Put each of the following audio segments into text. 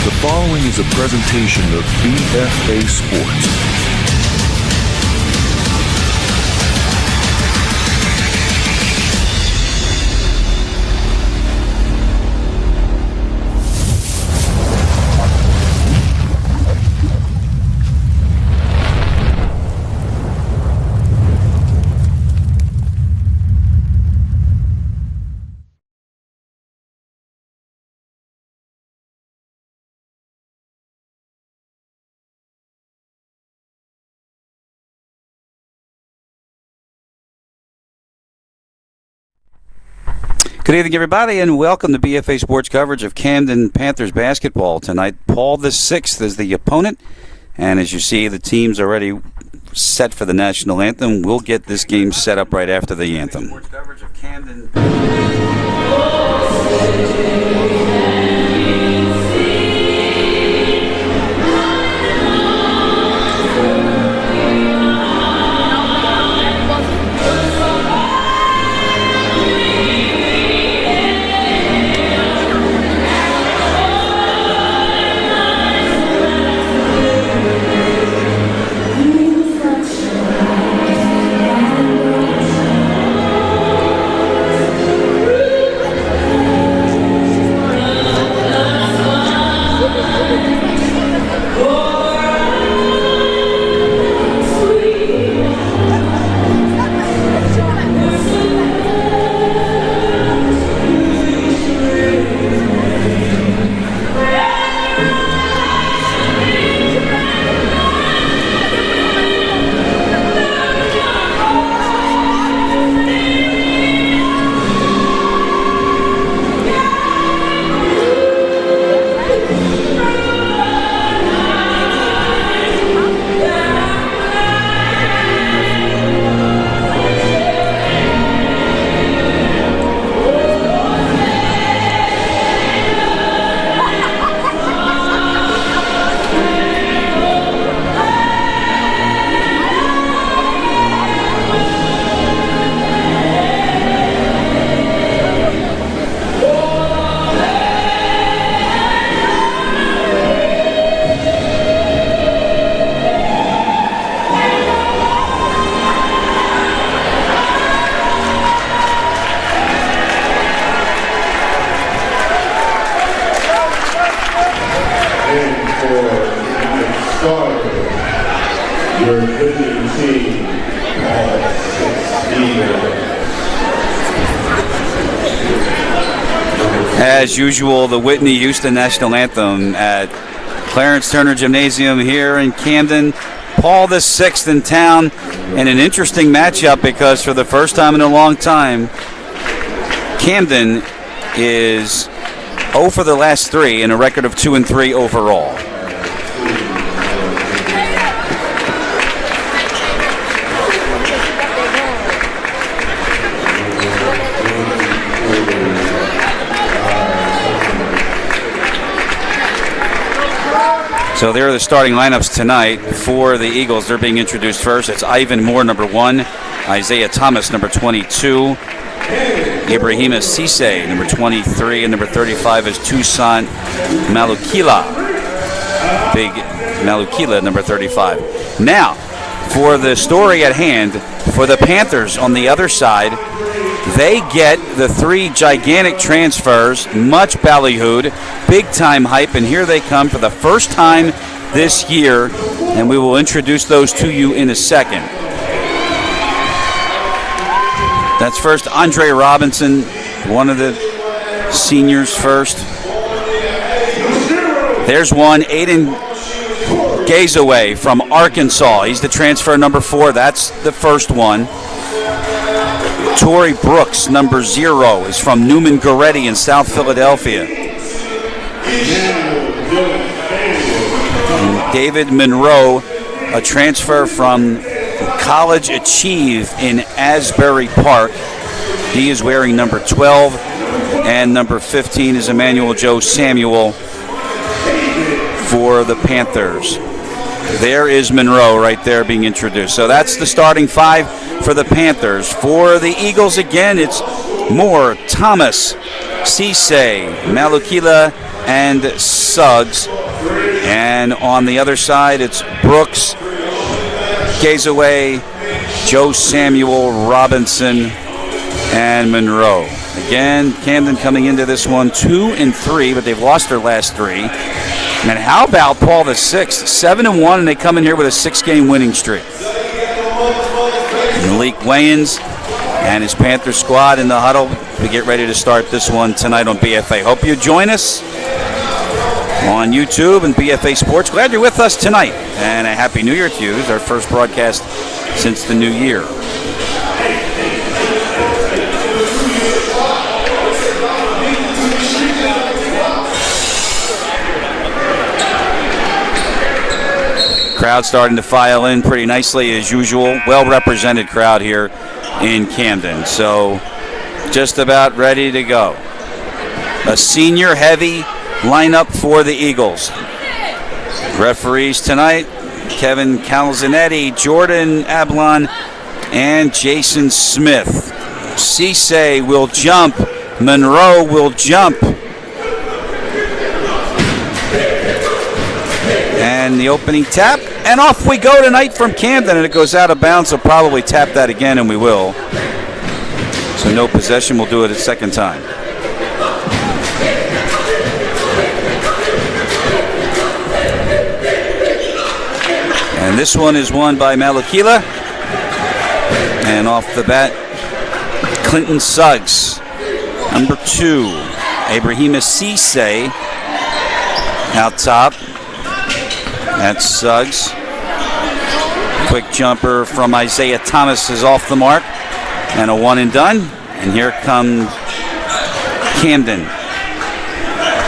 The following is a presentation of BFA Sports. Good evening, everybody, and welcome to BFA Sports coverage of Camden Panthers basketball. Tonight, Paul VI is the opponent, and as you see, the team's already set for the national anthem. We'll get this game set up right after the anthem. Sports coverage of Camden. As usual, the Whitney Houston National Anthem at Clarence Turner Gymnasium here in Camden. Paul VI in town, and an interesting matchup because for the first time in a long time, Camden is 0 for the last 3 and a record of 2-3 overall. So there are the starting lineups tonight for the Eagles. They're being introduced first. It's Ivan Moore, number 1. Isaiah Thomas, number 22. Ibrahima Cisse, number 23. And number 35 is Toussaint Malukila. Big Malukila, number 35. Now, for the story at hand, for the Panthers on the other side, they get the 3 gigantic transfers, much ballyhooed, big-time hype, and here they come for the first time this year, and we will introduce those to you in a second. That's first Andre Robinson, one of the seniors first. There's one, Aiden Gazaway from Arkansas. He's the transfer number 4. That's the first one. Torrey Brooks, number 0, is from Newman Goretti in South Philadelphia. And David Monroe, a transfer from College Achieve in Asbury Park. He is wearing number 12, and number 15 is Emmanuel Joe Samuel for the Panthers. There is Monroe right there being introduced. So that's the starting 5 for the Panthers. For the Eagles, again, it's Moore, Thomas, Cisse, Malukila, and Suggs. And on the other side, it's Brooks, Gazaway, Joe Samuel, Robinson, and Monroe. Again, Camden coming into this one 2-3, but they've lost their last 3. And how about Paul the Sixth? 7-1, and they come in here with a 6-game winning streak. Malik Wayans and his Panther squad in the huddle to get ready to start this one tonight on BFA. Hope you join us on YouTube and BFA Sports. Glad you're with us tonight, and a Happy New Year to you. It's our first broadcast since the new year. Crowd starting to file in pretty nicely as usual. Well-represented crowd here in Camden. So just about ready to go. A senior-heavy lineup for the Eagles. Referees tonight, Kevin Calzanetti, Jordan Ablon, and Jason Smith. Cisse will jump. Monroe will jump. And the opening tap, and off we go tonight from Camden, and it goes out of bounds. So probably tap that again, and we will. So no possession. We'll do it a second time. And this one is won by Malukila. And off the bat, Clinton Suggs. Number 2, Ibrahima Cisse out top. That's Suggs. Quick jumper from Isaiah Thomas is off the mark. And a one and done. And here comes Camden.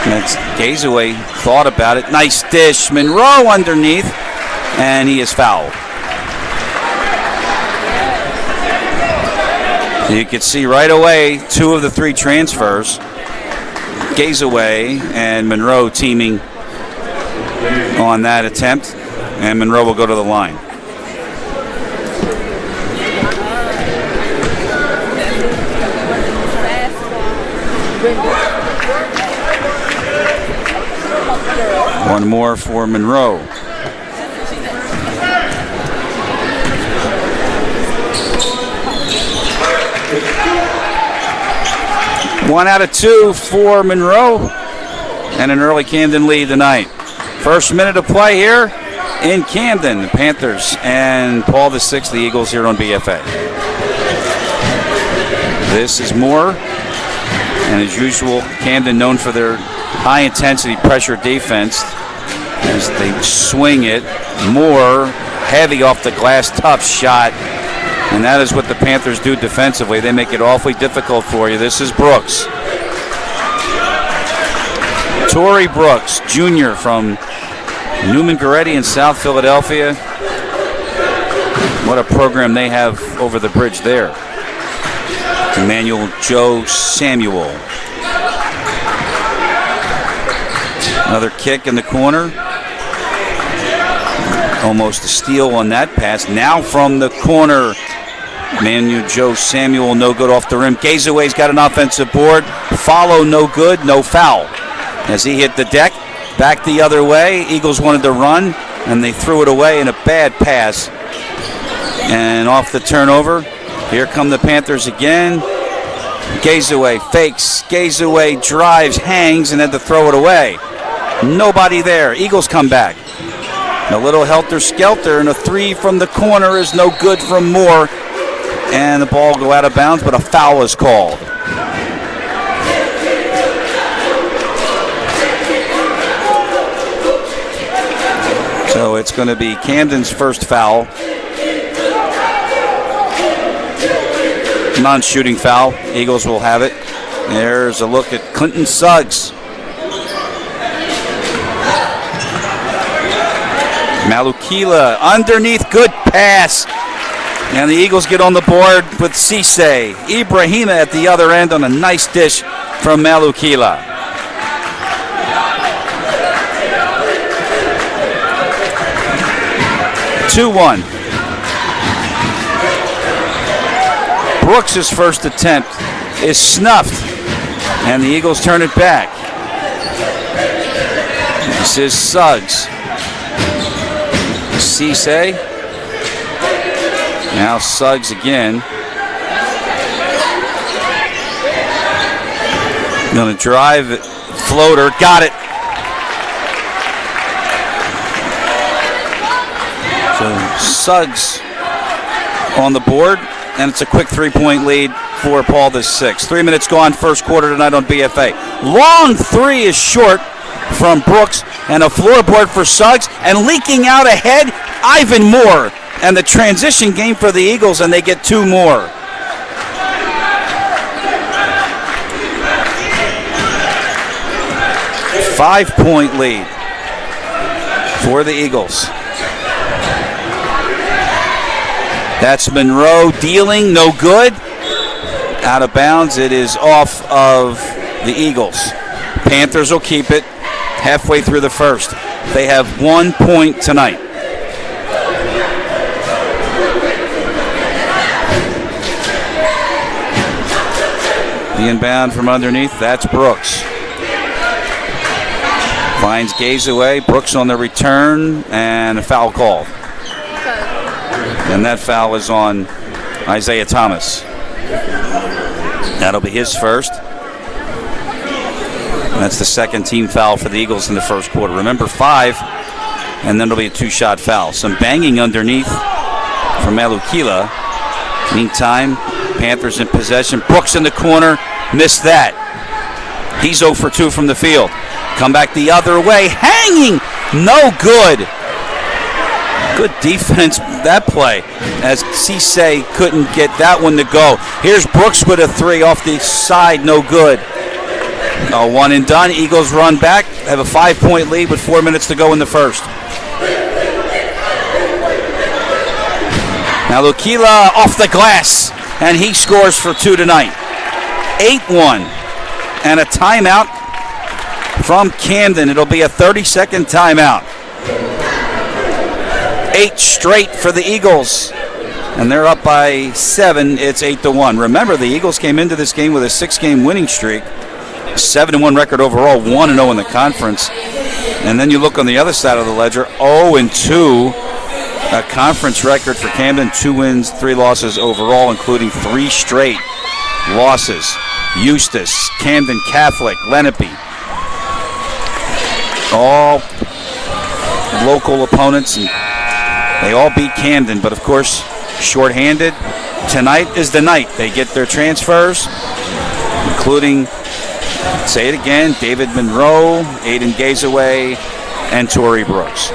That's Gazaway. Thought about it. Nice dish. Monroe underneath. And he is fouled. So you can see right away 2 of the 3 transfers. Gazaway and Monroe teaming on that attempt, and Monroe will go to the line. One more for Monroe. One out of 2 for Monroe, and an early Camden lead tonight. First minute of play here in Camden. The Panthers and Paul the Sixth, the Eagles here on BFA. This is Moore. And as usual, Camden known for their high-intensity pressure defense as they swing it. Moore, heavy off the glass, tough shot. And that is what the Panthers do defensively. They make it awfully difficult for you. This is Brooks. Torrey Brooks, Jr. from Newman Goretti in South Philadelphia. What a program they have over the bridge there. Emmanuel Joe Samuel. Another kick in the corner. Almost a steal on that pass. Now from the corner, Emmanuel Joe Samuel, no good off the rim. Gazaway's got an offensive board. Follow, no good, no foul. As he hit the deck, back the other way. Eagles wanted to run, and they threw it away in a bad pass. And off the turnover, here come the Panthers again. Gazaway fakes, Gazaway drives, hangs, and had to throw it away. Nobody there. Eagles come back. A little helter-skelter, and a 3 from the corner is no good from Moore. And the ball will go out of bounds, but a foul is called. So it's going to be Camden's first foul. Non-shooting foul. Eagles will have it. There's a look at Clinton Suggs. Malukila underneath, good pass. And the Eagles get on the board with Cisse. Ibrahima at the other end on a nice dish from Malukila. (2-1). Brooks' first attempt is snuffed, and the Eagles turn it back. This is Suggs. Cisse. Now Suggs again. Going to drive it. Floater. Got it. So Suggs on the board. And it's a quick 3-point lead for Paul the Sixth. 3 minutes gone, first quarter tonight on BFA. Long three is short from Brooks, and a floorboard for Suggs, and leaking out ahead, Ivan Moore. And the transition game for the Eagles, and they get two more. Five-point lead for the Eagles. That's Monroe dealing, no good. Out of bounds, it is off of the Eagles. Panthers will keep it halfway through the first. They have 1 point tonight. The inbound from underneath, that's Brooks. Finds Gazaway, Brooks on the return, and a foul call. And that foul is on Isaiah Thomas. That'll be his first. And that's the second team foul for the Eagles in the first quarter. Remember, 5, and then it'll be a two-shot foul. Some banging underneath from Malukila. Meantime, Panthers in possession. Brooks in the corner, missed that. He's 0 for 2 from the field. Come back the other way, hanging, no good. Good defense, that play, as Cisse couldn't get that one to go. Here's Brooks with a 3 off the side, no good. One and done. Eagles run back, have a 5-point lead with 4 minutes to go in the first. Now Lukila off the glass, and he scores for 2 tonight. 8-1, and a timeout from Camden. It'll be a 30-second timeout. 8 straight for the Eagles, and they're up by 7. It's 8-1. Remember, the Eagles came into this game with a 6-game winning streak, 7-1 record overall, 1-0 in the conference. And then you look on the other side of the ledger, 0-2, a conference record for Camden, 2 wins, 3 losses overall, including 3 straight losses. Eustis, Camden Catholic, Lenape, all local opponents, and they all beat Camden, but of course, shorthanded. Tonight is the night they get their transfers, including, say it again, David Monroe, Aiden Gazaway, and Torrey Brooks.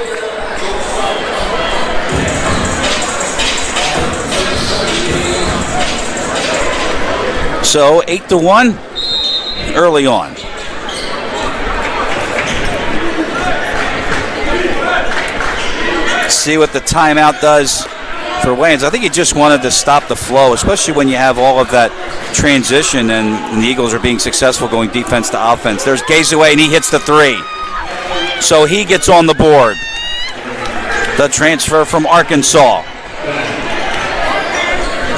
So 8-1 early on. See what the timeout does for Wayans. I think he just wanted to stop the flow, especially when you have all of that transition and the Eagles are being successful going defense to offense. There's Gazaway, and he hits the 3. So he gets on the board. The transfer from Arkansas.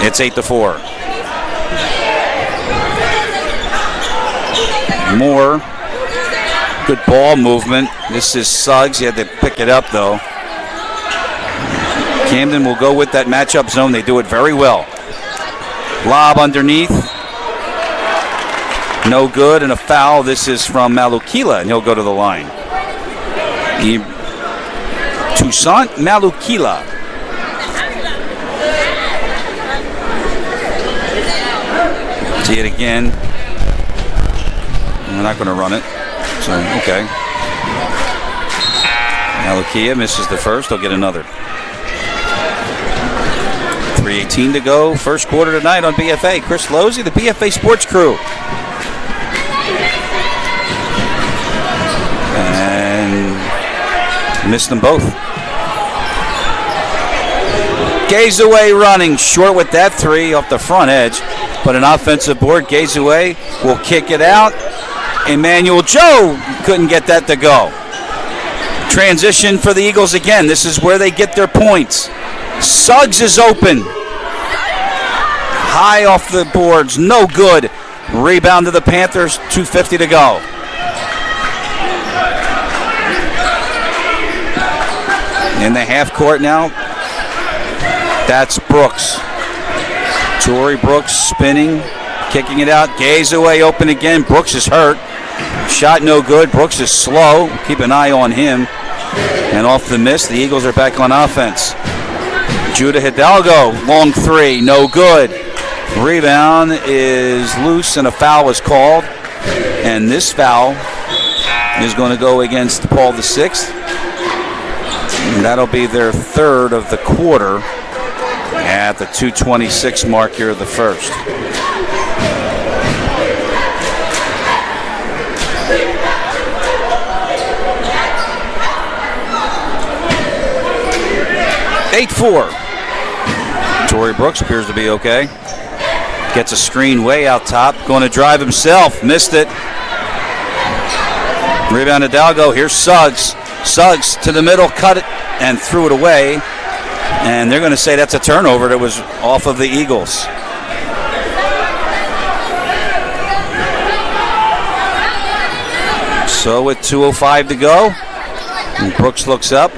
It's 8-4. Moore. Good ball movement. This is Suggs. He had to pick it up, though. Camden will go with that matchup zone. They do it very well. Lob underneath. No good, and a foul. This is from Malukila, and he'll go to the line. Toussaint Malukila. See it again. We're not going to run it. So, okay. Malukila misses the first. He'll get another. 3:18 to go. First quarter tonight on BFA. Chris Losey, the BFA Sports Crew. And missed them both. Gazaway running short with that 3 off the front edge. But an offensive board. Gazaway will kick it out. Emmanuel Joe couldn't get that to go. Transition for the Eagles again. This is where they get their points. Suggs is open. High off the boards. No good. Rebound to the Panthers. 2:50 to go. In the half court now. That's Brooks. Tory Brooks spinning, kicking it out. Gaze away, open again. Brooks is hurt. Shot no good. Brooks is slow. Keep an eye on him. And off the miss, the Eagles are back on offense. Judah Hidalgo, long three, no good. Rebound is loose and a foul was called. And this foul is going to go against Paul VI. And that'll be their third of the quarter at the 2:26 mark here of the first. (8-4). Tory Brooks appears to be okay. Gets a screen way out top. Going to drive himself. Missed it. Rebound Hidalgo. Here's Suggs. Suggs to the middle. Cut it and threw it away. And they're going to say that's a turnover that was off of the Eagles. So with 2:05 to go, and Brooks looks up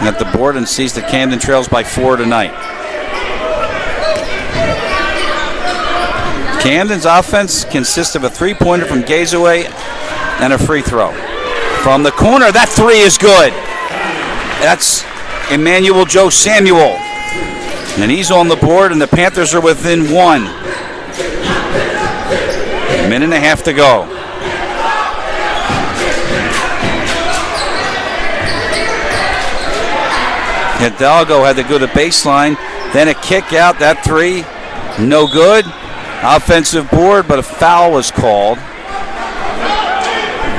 at the board and sees that Camden trails by 4 tonight. Camden's offense consists of a three-pointer from Gazaway and a free throw. From the corner, that three is good. That's Emmanuel Joe Samuel. And he's on the board, and the Panthers are within one. Minute and a half to go. Hidalgo had to go to baseline, then a kick out, that three, no good. Offensive board, but a foul was called.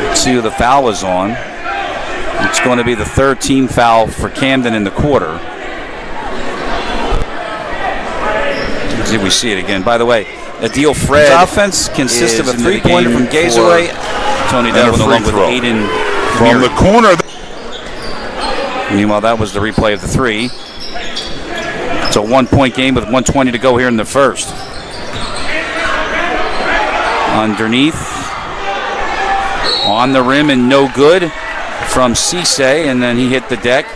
Let's see who the foul was on. It's going to be the third team foul for Camden in the quarter. Let's see if we see it again. By the way, Adil Fred's offense consists of a three-pointer from Gazaway. Tony Devlin along with Aiden from the corner. Meanwhile, that was the replay of the three. It's a one-point game with 1:20 to go here in the first. Underneath, on the rim and no good from Cisse, and then he hit the deck.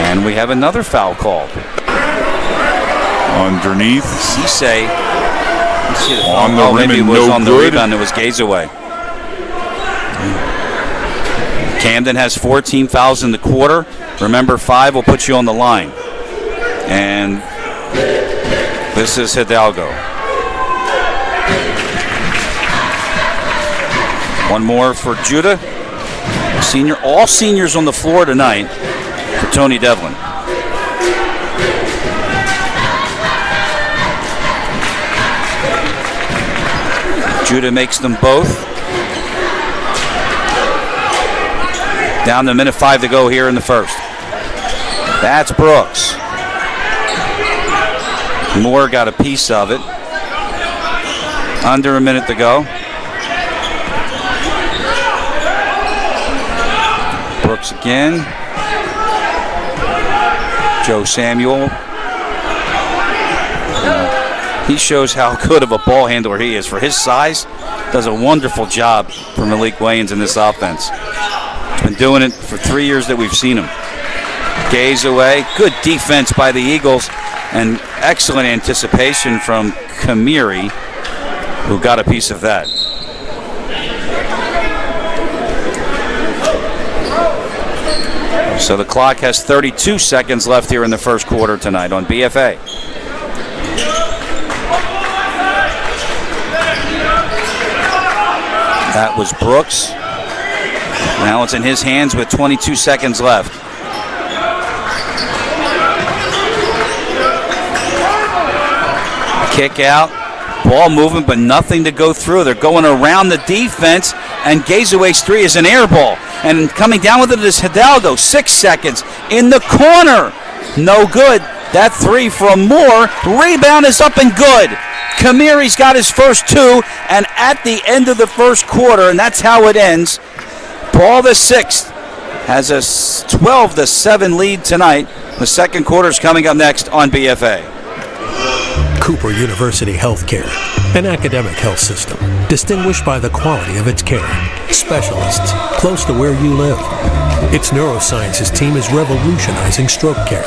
And we have another foul called. Underneath. Cisse. On the rim maybe it and was no on the good. rebound. It was Gazaway. Camden has 14 fouls in the quarter. Remember, 5 will put you on the line. And this is Hidalgo. One more for Judah. Senior, all seniors on the floor tonight for Tony Devlin. Judah makes them both. Down to minute 5 to go here in the first. That's Brooks. Moore got a piece of it. Under a minute to go. Brooks again. Joe Samuel. He shows how good of a ball handler he is. For his size, does a wonderful job for Malik Wayans in this offense. Been doing it for 3 years that we've seen him. Gaze away. Good defense by the Eagles and excellent anticipation from Kamiri, who got a piece of that. So the clock has 32 seconds left here in the first quarter tonight on BFA. That was Brooks. Now it's in his hands with 22 seconds left. Kick out. Ball moving, but nothing to go through. They're going around the defense, and Gazaway's three is an air ball. And coming down with it is Hidalgo. 6 seconds in the corner. No good. That three from Moore. Rebound is up and good. Kamiri's got his first two, and at the end of the first quarter, and that's how it ends, Paul VI has a 12-7 lead tonight. The second quarter is coming up next on BFA. Cooper University Healthcare, an academic health system distinguished by the quality of its care. Specialists close to where you live. Its neurosciences team is revolutionizing stroke care.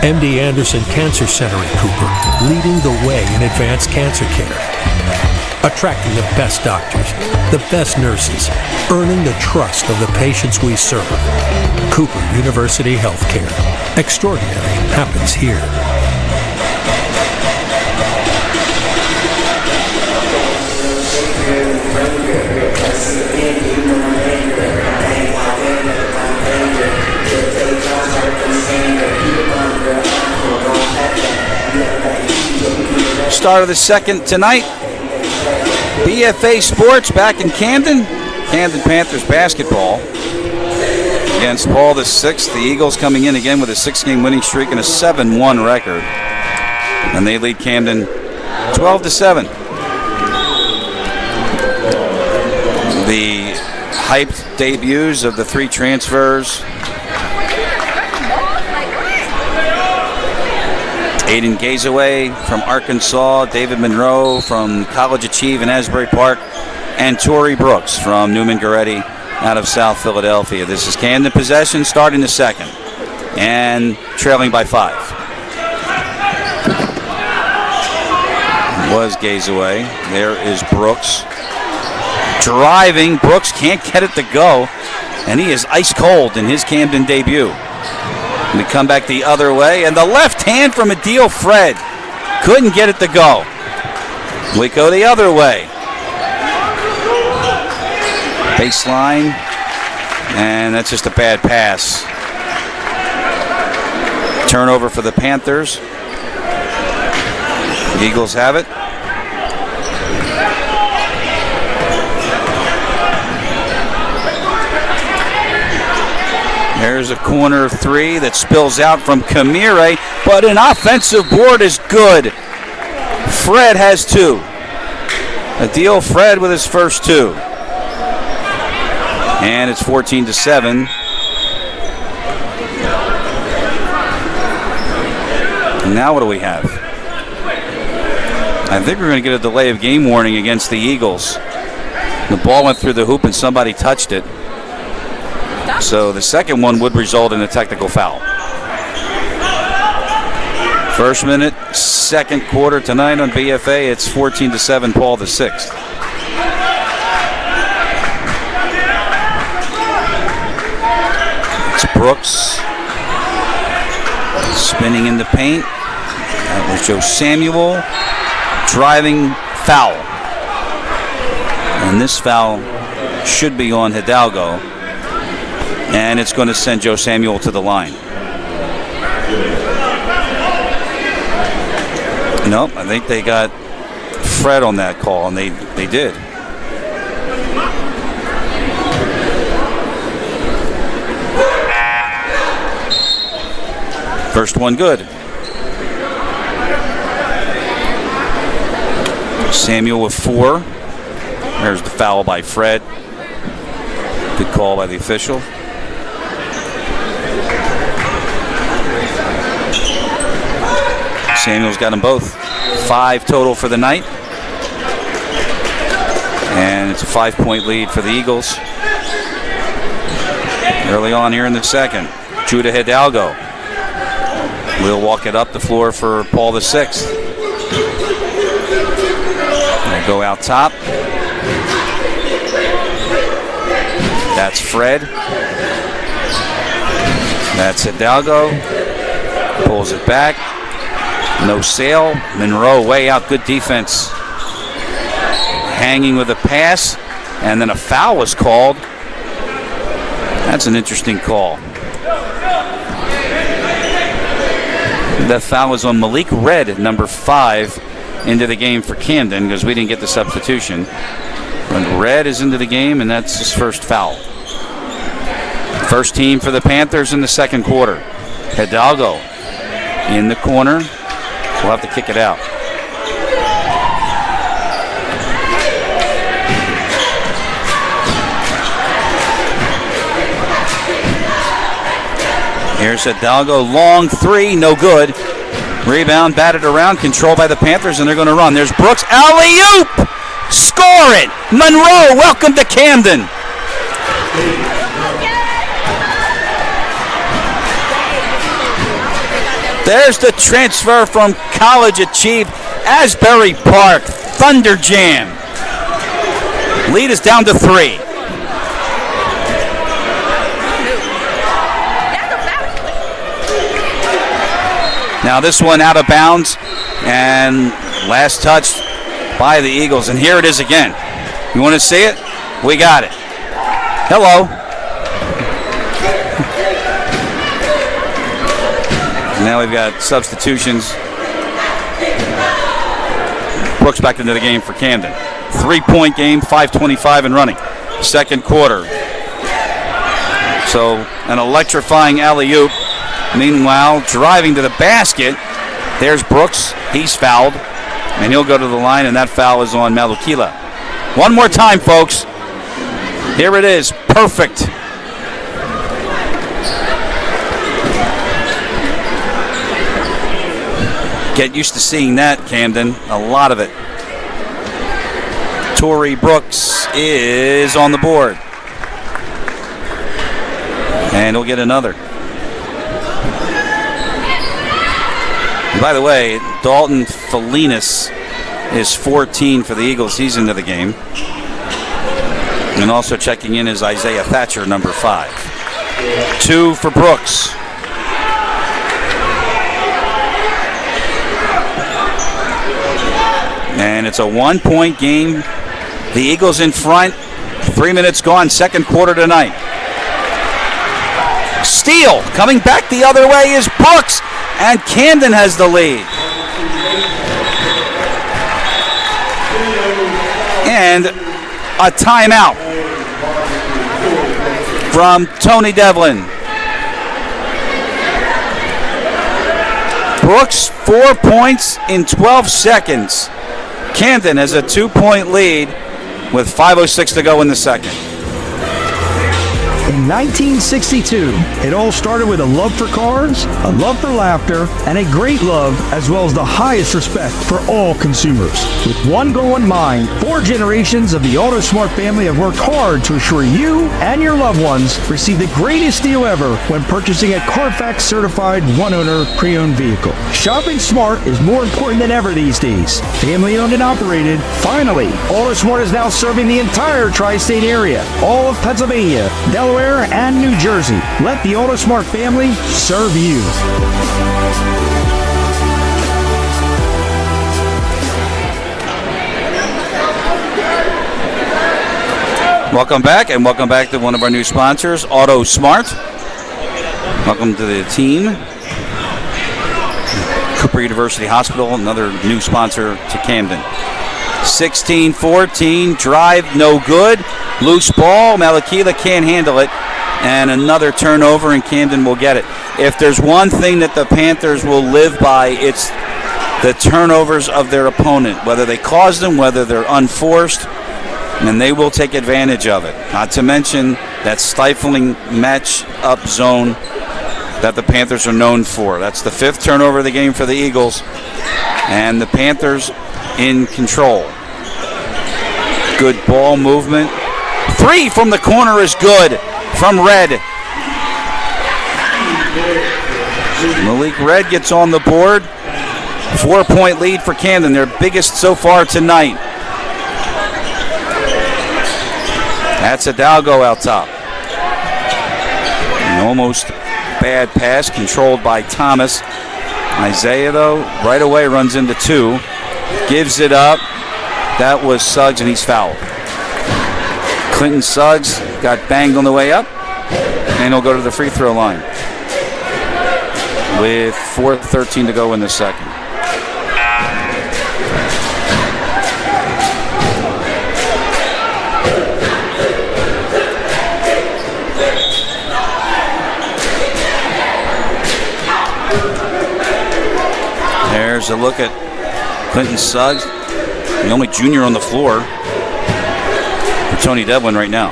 MD Anderson Cancer Center in Cooper, leading the way in advanced cancer care. Attracting the best doctors, the best nurses, earning the trust of the patients we serve. Cooper University Healthcare. Extraordinary happens here. Start of the second tonight. BFA Sports back in Camden. Camden Panthers basketball against Paul VI. The Eagles coming in again with a 6-game winning streak and a 7-1 record. And they lead Camden 12-7. The hyped debuts of the 3 transfers. Aiden Gazaway from Arkansas, David Monroe from College Achieve in Asbury Park, and Torrey Brooks from Newman Goretti out of South Philadelphia. This is Camden possession starting the second and trailing by 5. It was Gazaway. There is Brooks. Driving. Brooks can't get it to go, and he is ice cold in his Camden debut. We come back the other way, and the left hand from Adil Fred. Couldn't get it to go. We go the other way. Baseline, and that's just a bad pass. Turnover for the Panthers. The Eagles have it. There's a corner 3 that spills out from Kamire, but an offensive board is good. Fred has 2. Adil Fred with his first 2. And it's 14-7. And now what do we have? I think we're going to get a delay of game warning against the Eagles. The ball went through the hoop and somebody touched it. So the second one would result in a technical foul. First minute, second quarter tonight on BFA. It's 14-7, Paul VI. It's Brooks spinning in the paint. That was Joe Samuel. Driving foul. And this foul should be on Hidalgo. And it's going to send Joe Samuel to the line. Nope, I think they got Fred on that call, and they did. First one good. Samuel with 4. There's the foul by Fred. Good call by the official. Samuel's got them both. 5 total for the night. And it's a 5-point lead for the Eagles. Early on here in the second. Judah Hidalgo will walk it up the floor for Paul VI. They'll go out top. That's Fred. That's Hidalgo. Pulls it back. No sail. Monroe way out. Good defense. Hanging with a pass. And then a foul was called. That's an interesting call. That foul was on Malik Red, number 5, into the game for Camden because we didn't get the substitution. But Red is into the game, and that's his first foul. First team for the Panthers in the second quarter. Hidalgo in the corner. We'll have to kick it out. Here's Hidalgo, long 3, no good. Rebound, batted around, controlled by the Panthers, and they're going to run. There's Brooks, alley-oop! Score it! Monroe, welcome to Camden. There's the transfer from college achieved Asbury Park. Thunder Jam. Lead is down to 3. Now this one out of bounds, and last touch by the Eagles. And here it is again. You want to see it? We got it. Hello. Now we've got substitutions. Brooks back into the game for Camden. 3-point game, 5:25 and running. Second quarter. So an electrifying alley-oop. Meanwhile, driving to the basket, there's Brooks. He's fouled, and he'll go to the line, and that foul is on Malukila. One more time, folks. Here it is. Perfect. Get used to seeing that, Camden. A lot of it. Torrey Brooks is on the board. And he'll get another. By the way, Dalton Felinas is 14 for the Eagles. He's into the game. And also checking in is Isaiah Thatcher, number 5. 2 for Brooks. And it's a 1-point game. The Eagles in front. 3 minutes gone, second quarter tonight. Steal coming back the other way is Brooks. And Camden has the lead. And a timeout from Tony Devlin. Brooks, 4 points in 12 seconds. Camden has a 2-point lead with 5:06 to go in the second. In 1962, it all started with a love for cars, a love for laughter, and a great love as well as the highest respect for all consumers. With one goal in mind, 4 generations of the AutoSmart family have worked hard to ensure you and your loved ones receive the greatest deal ever when purchasing a Carfax certified one-owner pre-owned vehicle. Shopping smart is more important than ever these days. Family owned and operated. Finally, AutoSmart is now serving the entire tri-state area, all of Pennsylvania, Delaware, and New Jersey. Let the AutoSmart family serve you. Welcome back, and welcome back to one of our new sponsors, AutoSmart. Welcome to the team. Cooper University Hospital, another new sponsor to Camden. 16-14, drive no good. Loose ball, Malakila can't handle it. And another turnover, and Camden will get it. If there's one thing that the Panthers will live by, it's the turnovers of their opponent. Whether they cause them, whether they're unforced, and they will take advantage of it. Not to mention that stifling match-up zone that the Panthers are known for. That's the 5th turnover of the game for the Eagles. And the Panthers in control. Good ball movement. 3 from the corner is good from Red. Malik Red gets on the board. 4-point lead for Camden, their biggest so far tonight. That's Hidalgo out top. An almost bad pass controlled by Thomas. Isaiah, though, right away runs into 2. Gives it up. That was Suggs, and he's fouled. Clinton Suggs got banged on the way up, and he'll go to the free throw line with 4:13 to go in the second. There's a look at Clinton Suggs, the only junior on the floor for Tony Devlin right now.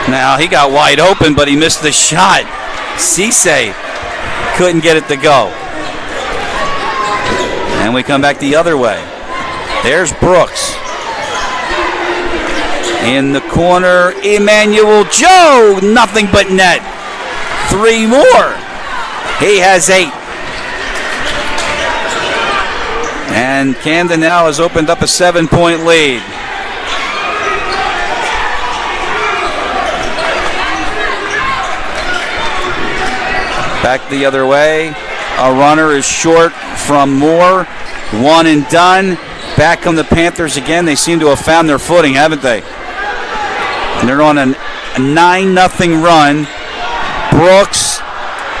Now he got wide open, but he missed the shot. Cisse couldn't get it to go. And we come back the other way. There's Brooks. In the corner, Emmanuel Joe, nothing but net. 3 more. He has 8. And Camden now has opened up a 7-point lead. Back the other way. A runner is short from Moore. 1 and done. Back come the Panthers again. They seem to have found their footing, haven't they? And they're on a 9-0 run. Brooks,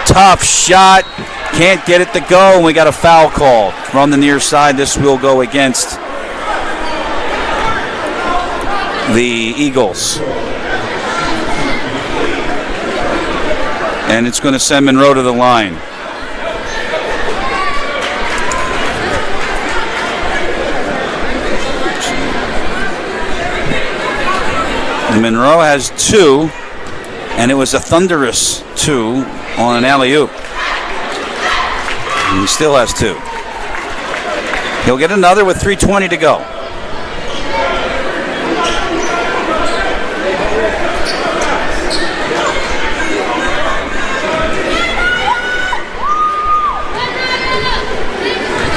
tough shot. Can't get it to go, and we got a foul call from the near side. This will go against the Eagles. And it's going to send Monroe to the line. And Monroe has 2, and it was a thunderous 2 on an alley-oop. And he still has 2. He'll get another with 3:20 to go.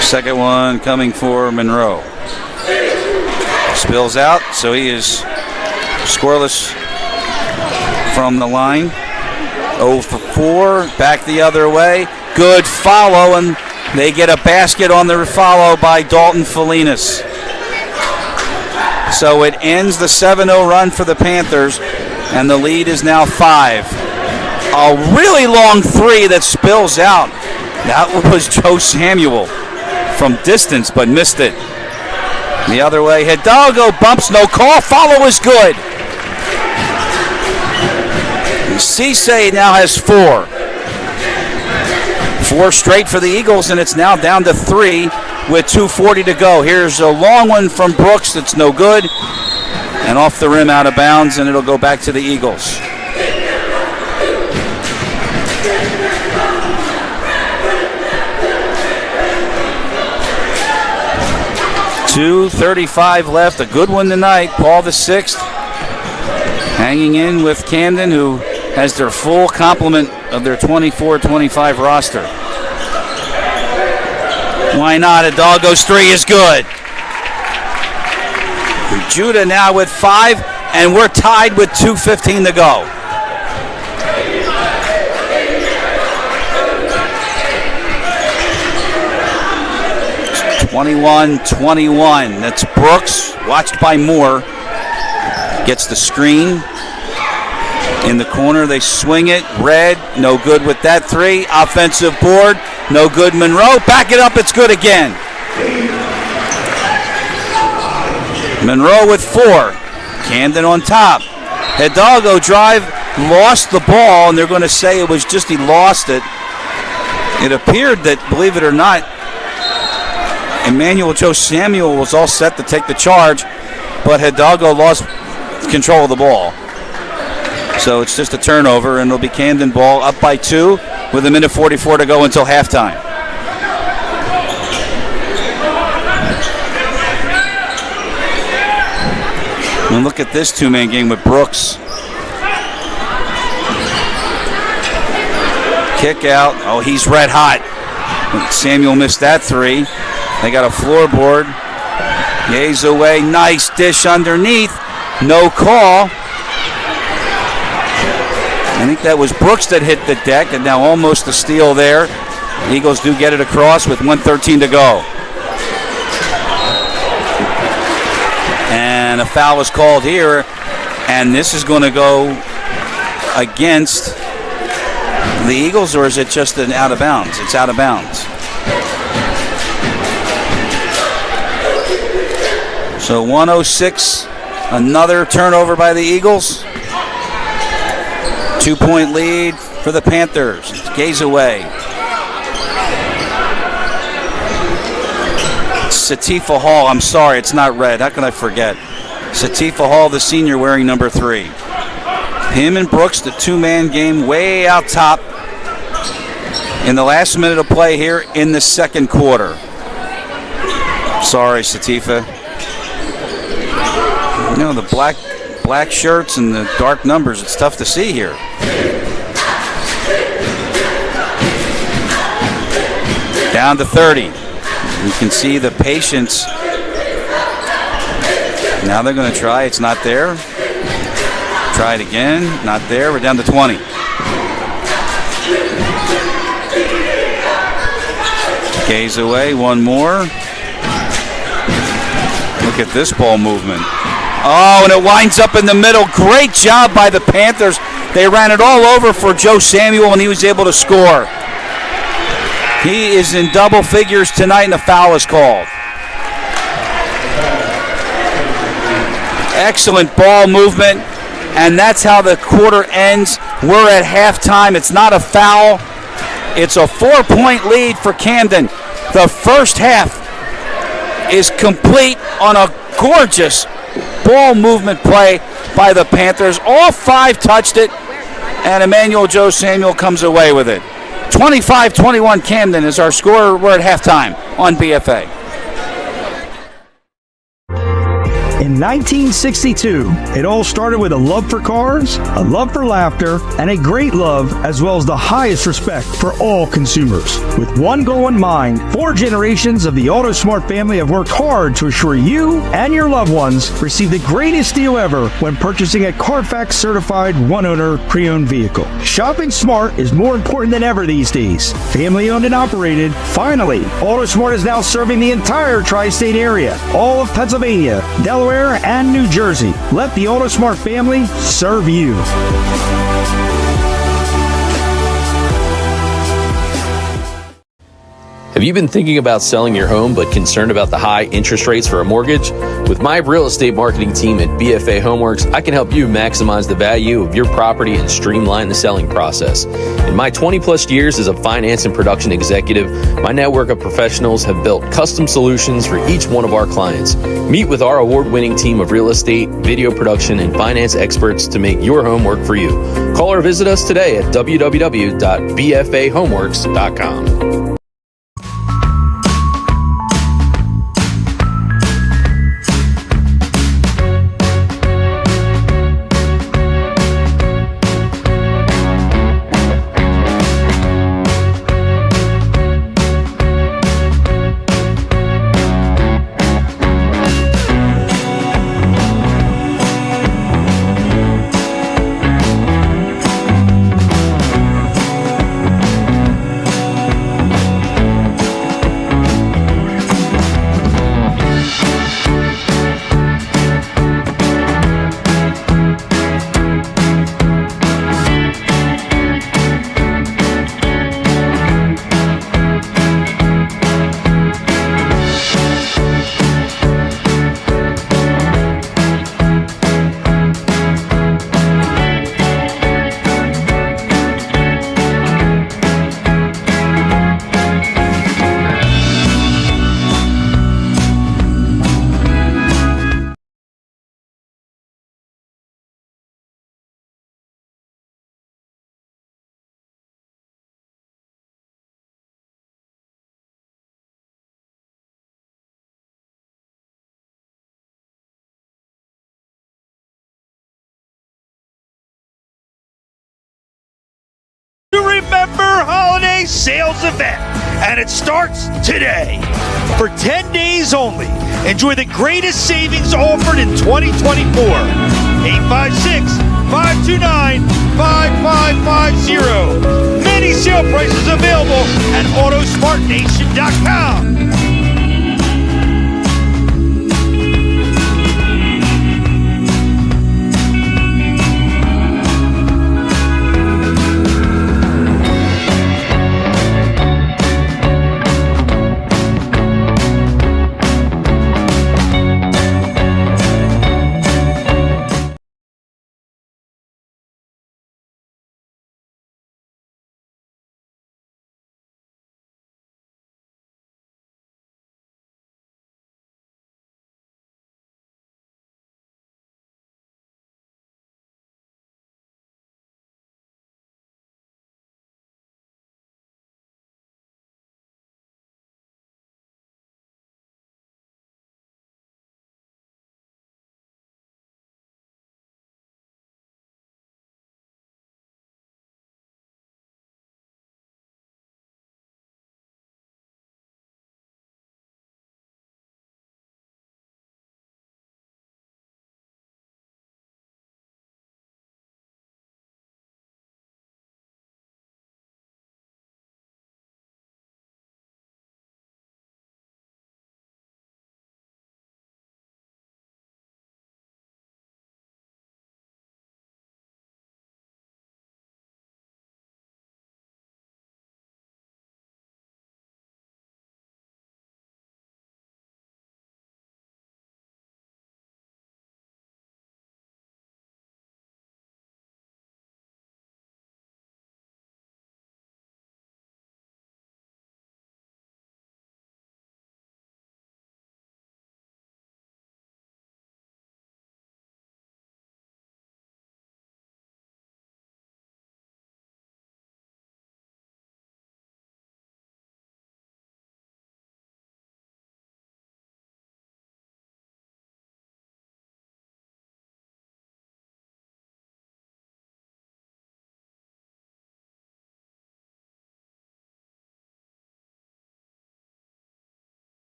Second one coming for Monroe. Spills out, so he is scoreless from the line. 0 for 4, back the other way. Good follow, and they get a basket on the follow by Dalton Felinas. So it ends the 7-0 run for the Panthers, and the lead is now 5. A really long 3 that spills out. That was Joe Samuel from distance, but missed it. The other way, Hidalgo bumps, no call, follow is good. Cisse now has 4. 4 straight for the Eagles, and it's now down to 3 with 2:40 to go. Here's a long one from Brooks that's no good, and off the rim out of bounds, and it'll go back to the Eagles. .235 left, a good one tonight. Paul VI hanging in with Camden, who has their full complement of their 24-25 roster. Why not? Hidalgo's 3 is good. Judah now with 5, and we're tied with 2:15 to go. It's 21-21. That's Brooks, watched by Moore. Gets the screen. In the corner, they swing it. Red, no good with that 3. Offensive board, no good. Monroe, back it up, it's good again. Monroe with 4. Camden on top. Hidalgo drive, lost the ball, and they're going to say it was just he lost it. It appeared that, believe it or not, Emmanuel Joe Samuel was all set to take the charge, but Hidalgo lost control of the ball. So it's just a turnover, and it'll be Camden ball up by 2 with 1:44 to go until halftime. And look at this 2-man game with Brooks. Kick out. Oh, he's red hot. Samuel missed that 3. They got a floorboard. Yays away. Nice dish underneath. No call. I think that was Brooks that hit the deck, and now almost a steal there. The Eagles do get it across with 1:13 to go. And a foul is called here, and this is going to go against the Eagles, or is it just an out of bounds? It's out of bounds. So 1:06, another turnover by the Eagles. 2-point lead for the Panthers. Gaze away. Satifa Hall, I'm sorry, it's not red. How can I forget? Satifa Hall, the senior, wearing number 3. Him and Brooks, the 2-man game, way out top in the last minute of play here in the second quarter. Sorry, Satifa. You know, the black shirts and the dark numbers, it's tough to see here. Down to 30. You can see the patience. Now they're going to try. It's not there. Try it again. Not there. We're down to 20. Gaze away. One more. Look at this ball movement. Oh, and it winds up in the middle. Great job by the Panthers. They ran it all over for Joe Samuel, and he was able to score. He is in double figures tonight, and the foul is called. Excellent ball movement, and that's how the quarter ends. We're at halftime. It's not a foul. It's a 4-point lead for Camden. The first half is complete on a gorgeous ball movement play by the Panthers. All five touched it, and Emmanuel Joe Samuel comes away with it. 25-21 Camden is our score. We're at halftime on BFA. In 1962, it all started with a love for cars, a love for laughter, and a great love as well as the highest respect for all consumers. With one goal in mind, 4 generations of the AutoSmart family have worked hard to assure you and your loved ones receive the greatest deal ever when purchasing a Carfax certified one-owner pre-owned vehicle. Shopping smart is more important than ever these days. Family owned and operated. Finally, AutoSmart is now serving the entire tri-state area, all of Pennsylvania, Delaware, and New Jersey. Let the AutoSmart family serve you. Have you been thinking about selling your home but concerned about the high interest rates for a mortgage? With my real estate marketing team at BFA Homeworks, I can help you maximize the value of your property and streamline the selling process. In my 20-plus years as a finance and production executive, my network of professionals have built custom solutions for each one of our clients. Meet with our award-winning team of real estate, video production, and finance experts to make your home work for you. Call or visit us today at www.bfahomeworks.com. to Remember Holiday Sales Event, and it starts today. For 10 days only, enjoy the greatest savings offered in 2024. 856-529-5550. Many sale prices available at AutoSmartNation.com.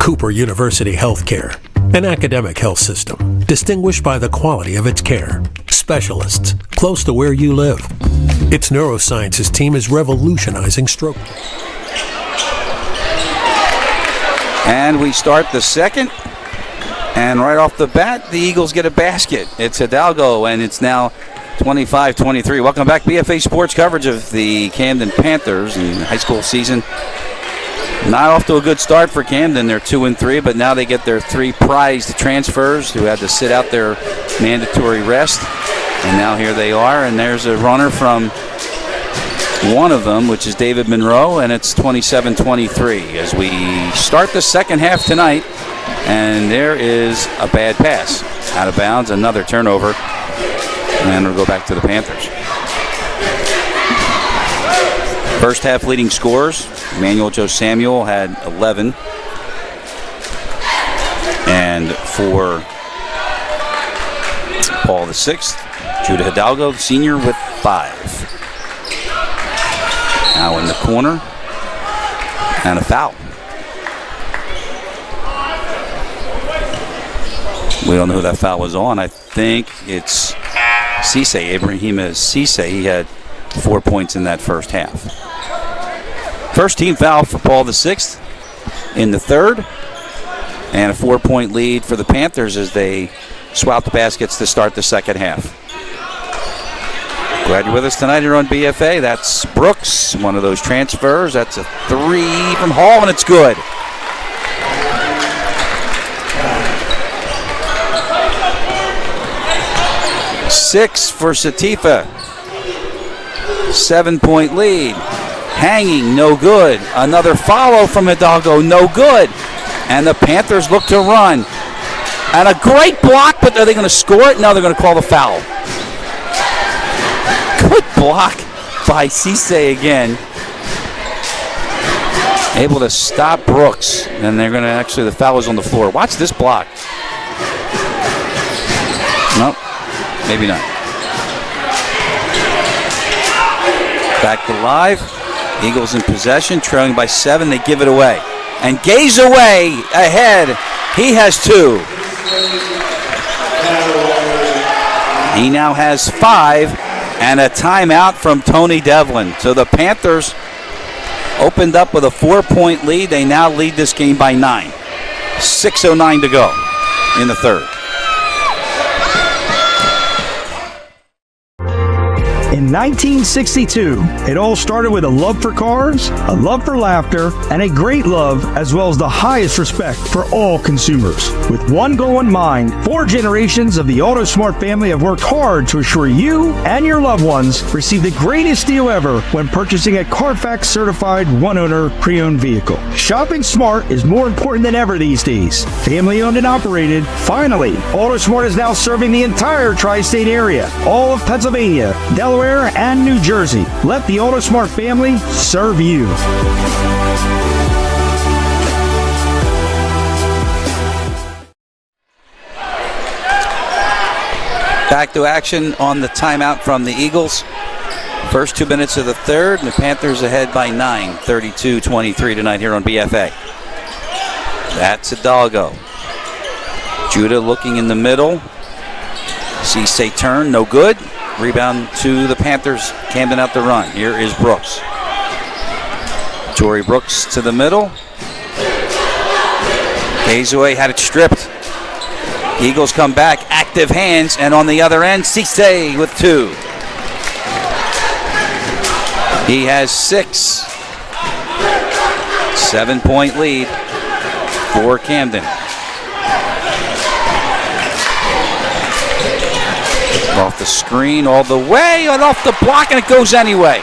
Cooper University Healthcare, an academic health system distinguished by the quality of its care. Specialists close to where you live. Its neurosciences team is revolutionizing stroke. And we start the second. And right off the bat, the Eagles get a basket. It's Hidalgo, and it's now 25-23. Welcome back, BFA Sports coverage of the Camden Panthers in the high school season. Not off to a good start for Camden. They're 2-3, but now they get their 3 prized transfers who had to sit out their mandatory rest. And now here they are, and there's a runner from one of them, which is David Monroe, and it's 27-23 as we start the second half tonight. And there is a bad pass out of bounds, another turnover, and we'll go back to the Panthers. First half leading scorers, Emmanuel Joe Samuel had 11, and for Paul VI, Judah Hidalgo, senior, with 5. Now in the corner, and a foul. We don't know who that foul was on. I think it's Cisse, Ibrahima Cisse. He had 4 points in that first half. First team foul for Paul VI in the third. And a 4-point lead for the Panthers as they swap the baskets to start the second half. Glad you're with us tonight here on BFA. That's Brooks, one of those transfers. That's a 3 from Hall, and it's good. Six for Satifa. 7-point lead. Hanging, no good. Another follow from Hidalgo, no good. And the Panthers look to run. And a great block, but are they going to score it? No, they're going to call the foul. Good block by Cisse again. Able to stop Brooks. And they're going to actually, the foul is on the floor. Watch this block. Nope. Maybe not. Back to live. Eagles in possession, trailing by 7. They give it away. And Gay's away ahead. He has 2. He now has 5 and a timeout from Tony Devlin. So the Panthers opened up with a 4-point lead. They now lead this game by 9. 6:09 to go in the third. In 1962, it all started with a love for cars, a love for laughter, and a great love as well as the highest respect for all consumers. With one goal in mind, 4 generations of the AutoSmart family have worked hard to assure you and your loved ones receive the greatest deal ever when purchasing a Carfax certified one-owner pre-owned vehicle. Shopping smart is more important than ever these days. Family owned and operated, finally, AutoSmart is now serving the entire tri-state area, all of Pennsylvania, Delaware, and New Jersey. Let the AutoSmart family serve you. Back to action on the timeout from the Eagles. First 2 minutes of the third, and the Panthers ahead by 9, 32-23 tonight here on BFA. That's Hidalgo. Judah looking in the middle. Cisse turn, no good. Rebound to the Panthers. Camden out the run. Here is Brooks. Tory Brooks to the middle. Gazaway had it stripped. Eagles come back. Active hands. And on the other end, Cisse with 2. He has 6. 7-point lead for Camden. Off the screen all the way, and off the block, and it goes anyway.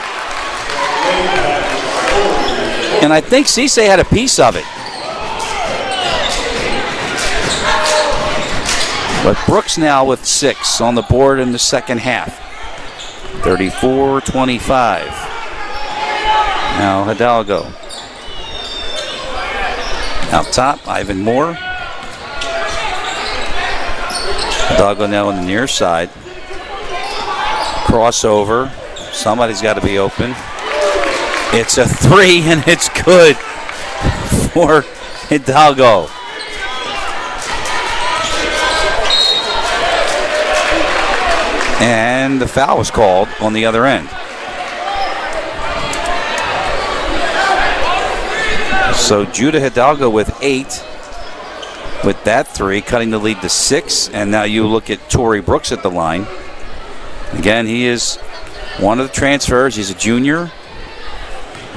And I think Cisse had a piece of it. But Brooks now with 6 on the board in the second half. 34-25. Now Hidalgo. Out top, Ivan Moore. Hidalgo now on the near side. Crossover. Somebody's got to be open. It's a 3, and it's good for Hidalgo. And the foul was called on the other end. So Judah Hidalgo with 8. With that 3, cutting the lead to 6. And now you look at Torrey Brooks at the line. Again, he is one of the transfers. He's a junior.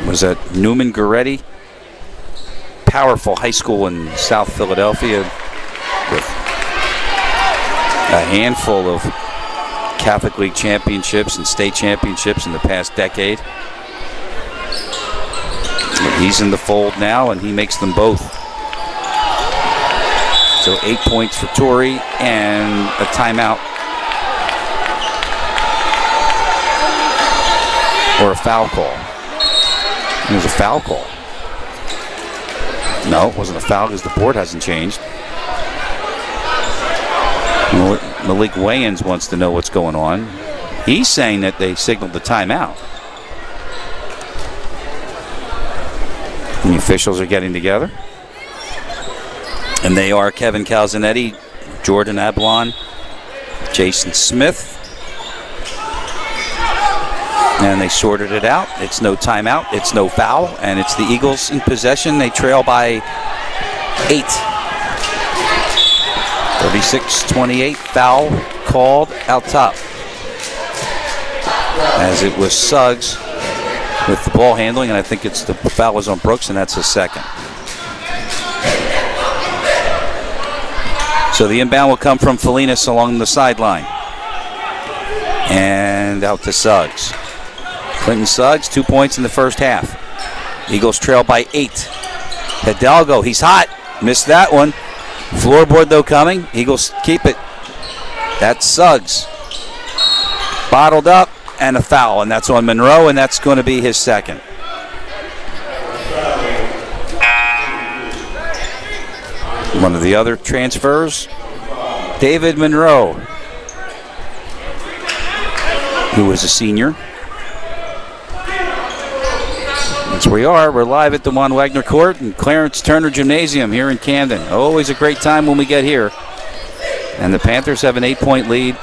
Was at Newman Goretti. Powerful high school in South Philadelphia with a handful of Catholic League championships and state championships in the past decade. But he's in the fold now, and he makes them both. So 8 points for Torrey and a timeout. Or a foul call. It was a foul call. No, it wasn't a foul because the board hasn't changed. Malik Wayans wants to know what's going on. He's saying that they signaled the timeout. And the officials are getting together. And they are Kevin Calzanetti, Jordan Ablon, Jason Smith. And they sorted it out. It's no timeout. It's no foul. And it's the Eagles in possession. They trail by 8. 36-28. Foul called out top. As it was Suggs with the ball handling. And I think it's the foul was on Brooks, and that's his second. So the inbound will come from Felinas along the sideline. And out to Suggs. Clinton Suggs, 2 points in the first half. Eagles trail by 8. Hidalgo, he's hot. Missed that one. Floorboard, though, coming. Eagles keep it. That's Suggs. Bottled up, and a foul. And that's on Monroe, and that's going to be his second. One of the other transfers, David Monroe, who was a senior. That's where we are. We're live at the Juan Wagner Court and Clarence Turner Gymnasium here in Camden. Always a great time when we get here. And the Panthers have an 8-point lead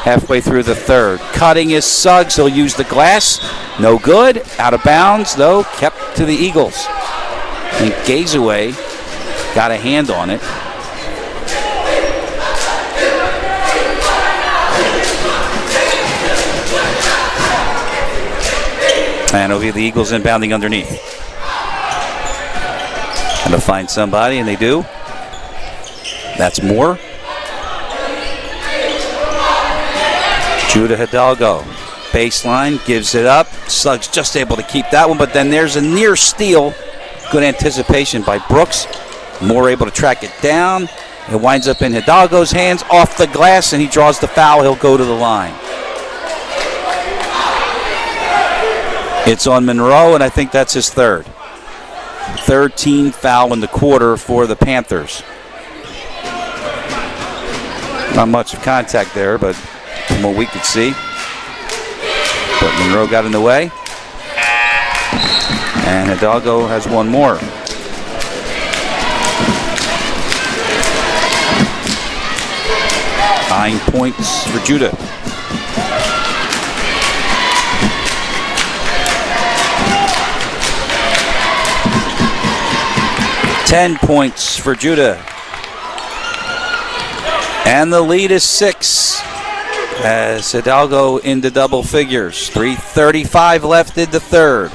halfway through the third. Cutting is Suggs. He'll use the glass. No good. Out of bounds, though. Kept to the Eagles. And Gazaway got a hand on it. And it'll be the Eagles inbounding underneath. And to find somebody, and they do. That's Moore. Judah Hidalgo. Baseline, gives it up. Suggs just able to keep that one, but then there's a near steal. Good anticipation by Brooks. Moore able to track it down. It winds up in Hidalgo's hands, off the glass, and he draws the foul. He'll go to the line. It's on Monroe, and I think that's his third. 13 foul in the quarter for the Panthers. Not much of contact there, but from what we could see. But Monroe got in the way. And Hidalgo has one more. Nine points for Judah. Ten points for Judah. And the lead is 6 as Hidalgo into double figures. 3:35 left in the third.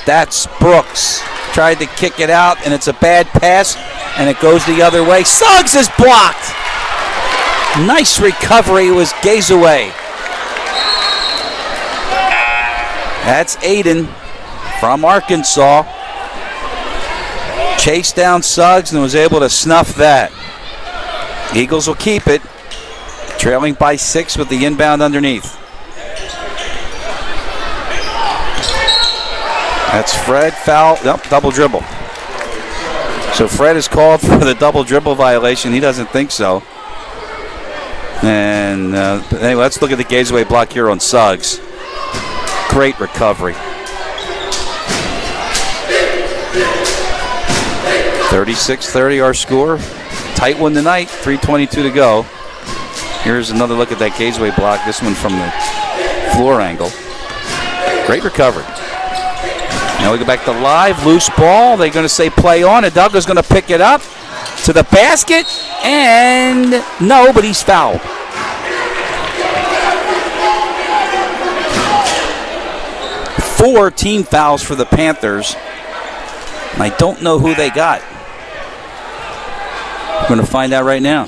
That's Brooks. Tried to kick it out, and it's a bad pass, and it goes the other way. Suggs is blocked. Nice recovery. It was Gazaway. That's Aiden from Arkansas. Chased down Suggs and was able to snuff that. Eagles will keep it. Trailing by 6 with the inbound underneath. That's Fred, foul, nope, double dribble. So Fred is called for the double dribble violation. He doesn't think so. And anyway, let's look at the Gazaway block here on Suggs. Great recovery. 36-30 our score. Tight one tonight, 3:22 to go. Here's another look at that Gazeway block, this one from the floor angle. Great recovery. Now we go back to live, loose ball. They're going to say play on. Hidalgo's going to pick it up to the basket, and no, but he's fouled. Four team fouls for the Panthers. And I don't know who they got. We're going to find out right now.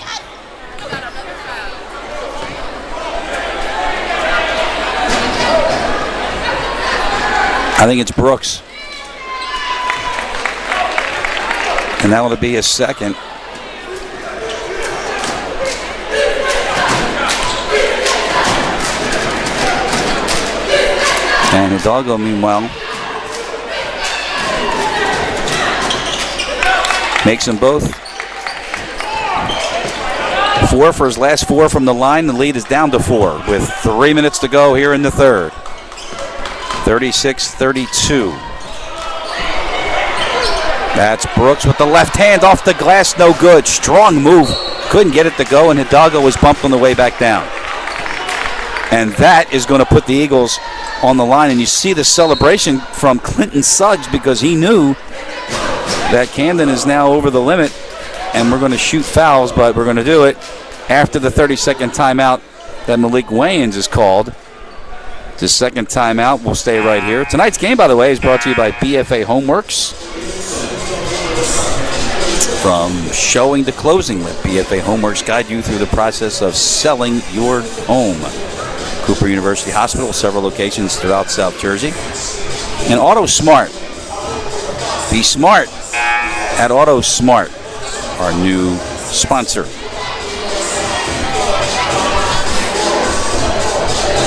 I think it's Brooks. And that will be his second. And Hidalgo, meanwhile, makes them both. 4 for his last 4 from the line. The lead is down to 4 with 3 minutes to go here in the third. 36-32. That's Brooks with the left hand off the glass. No good. Strong move. Couldn't get it to go, and Hidalgo was bumped on the way back down. And that is going to put the Eagles on the line. And you see the celebration from Clinton Suggs because he knew that Camden is now over the limit and we're going to shoot fouls, but we're going to do it after the 30-second timeout that Malik Wayans is called. His second timeout will stay right here. Tonight's game, by the way, is brought to you by BFA Homeworks. From showing to closing, let BFA Homeworks guide you through the process of selling your home. Cooper University Hospital, several locations throughout South Jersey. And Auto Smart. Be smart at Auto Smart, our new sponsor.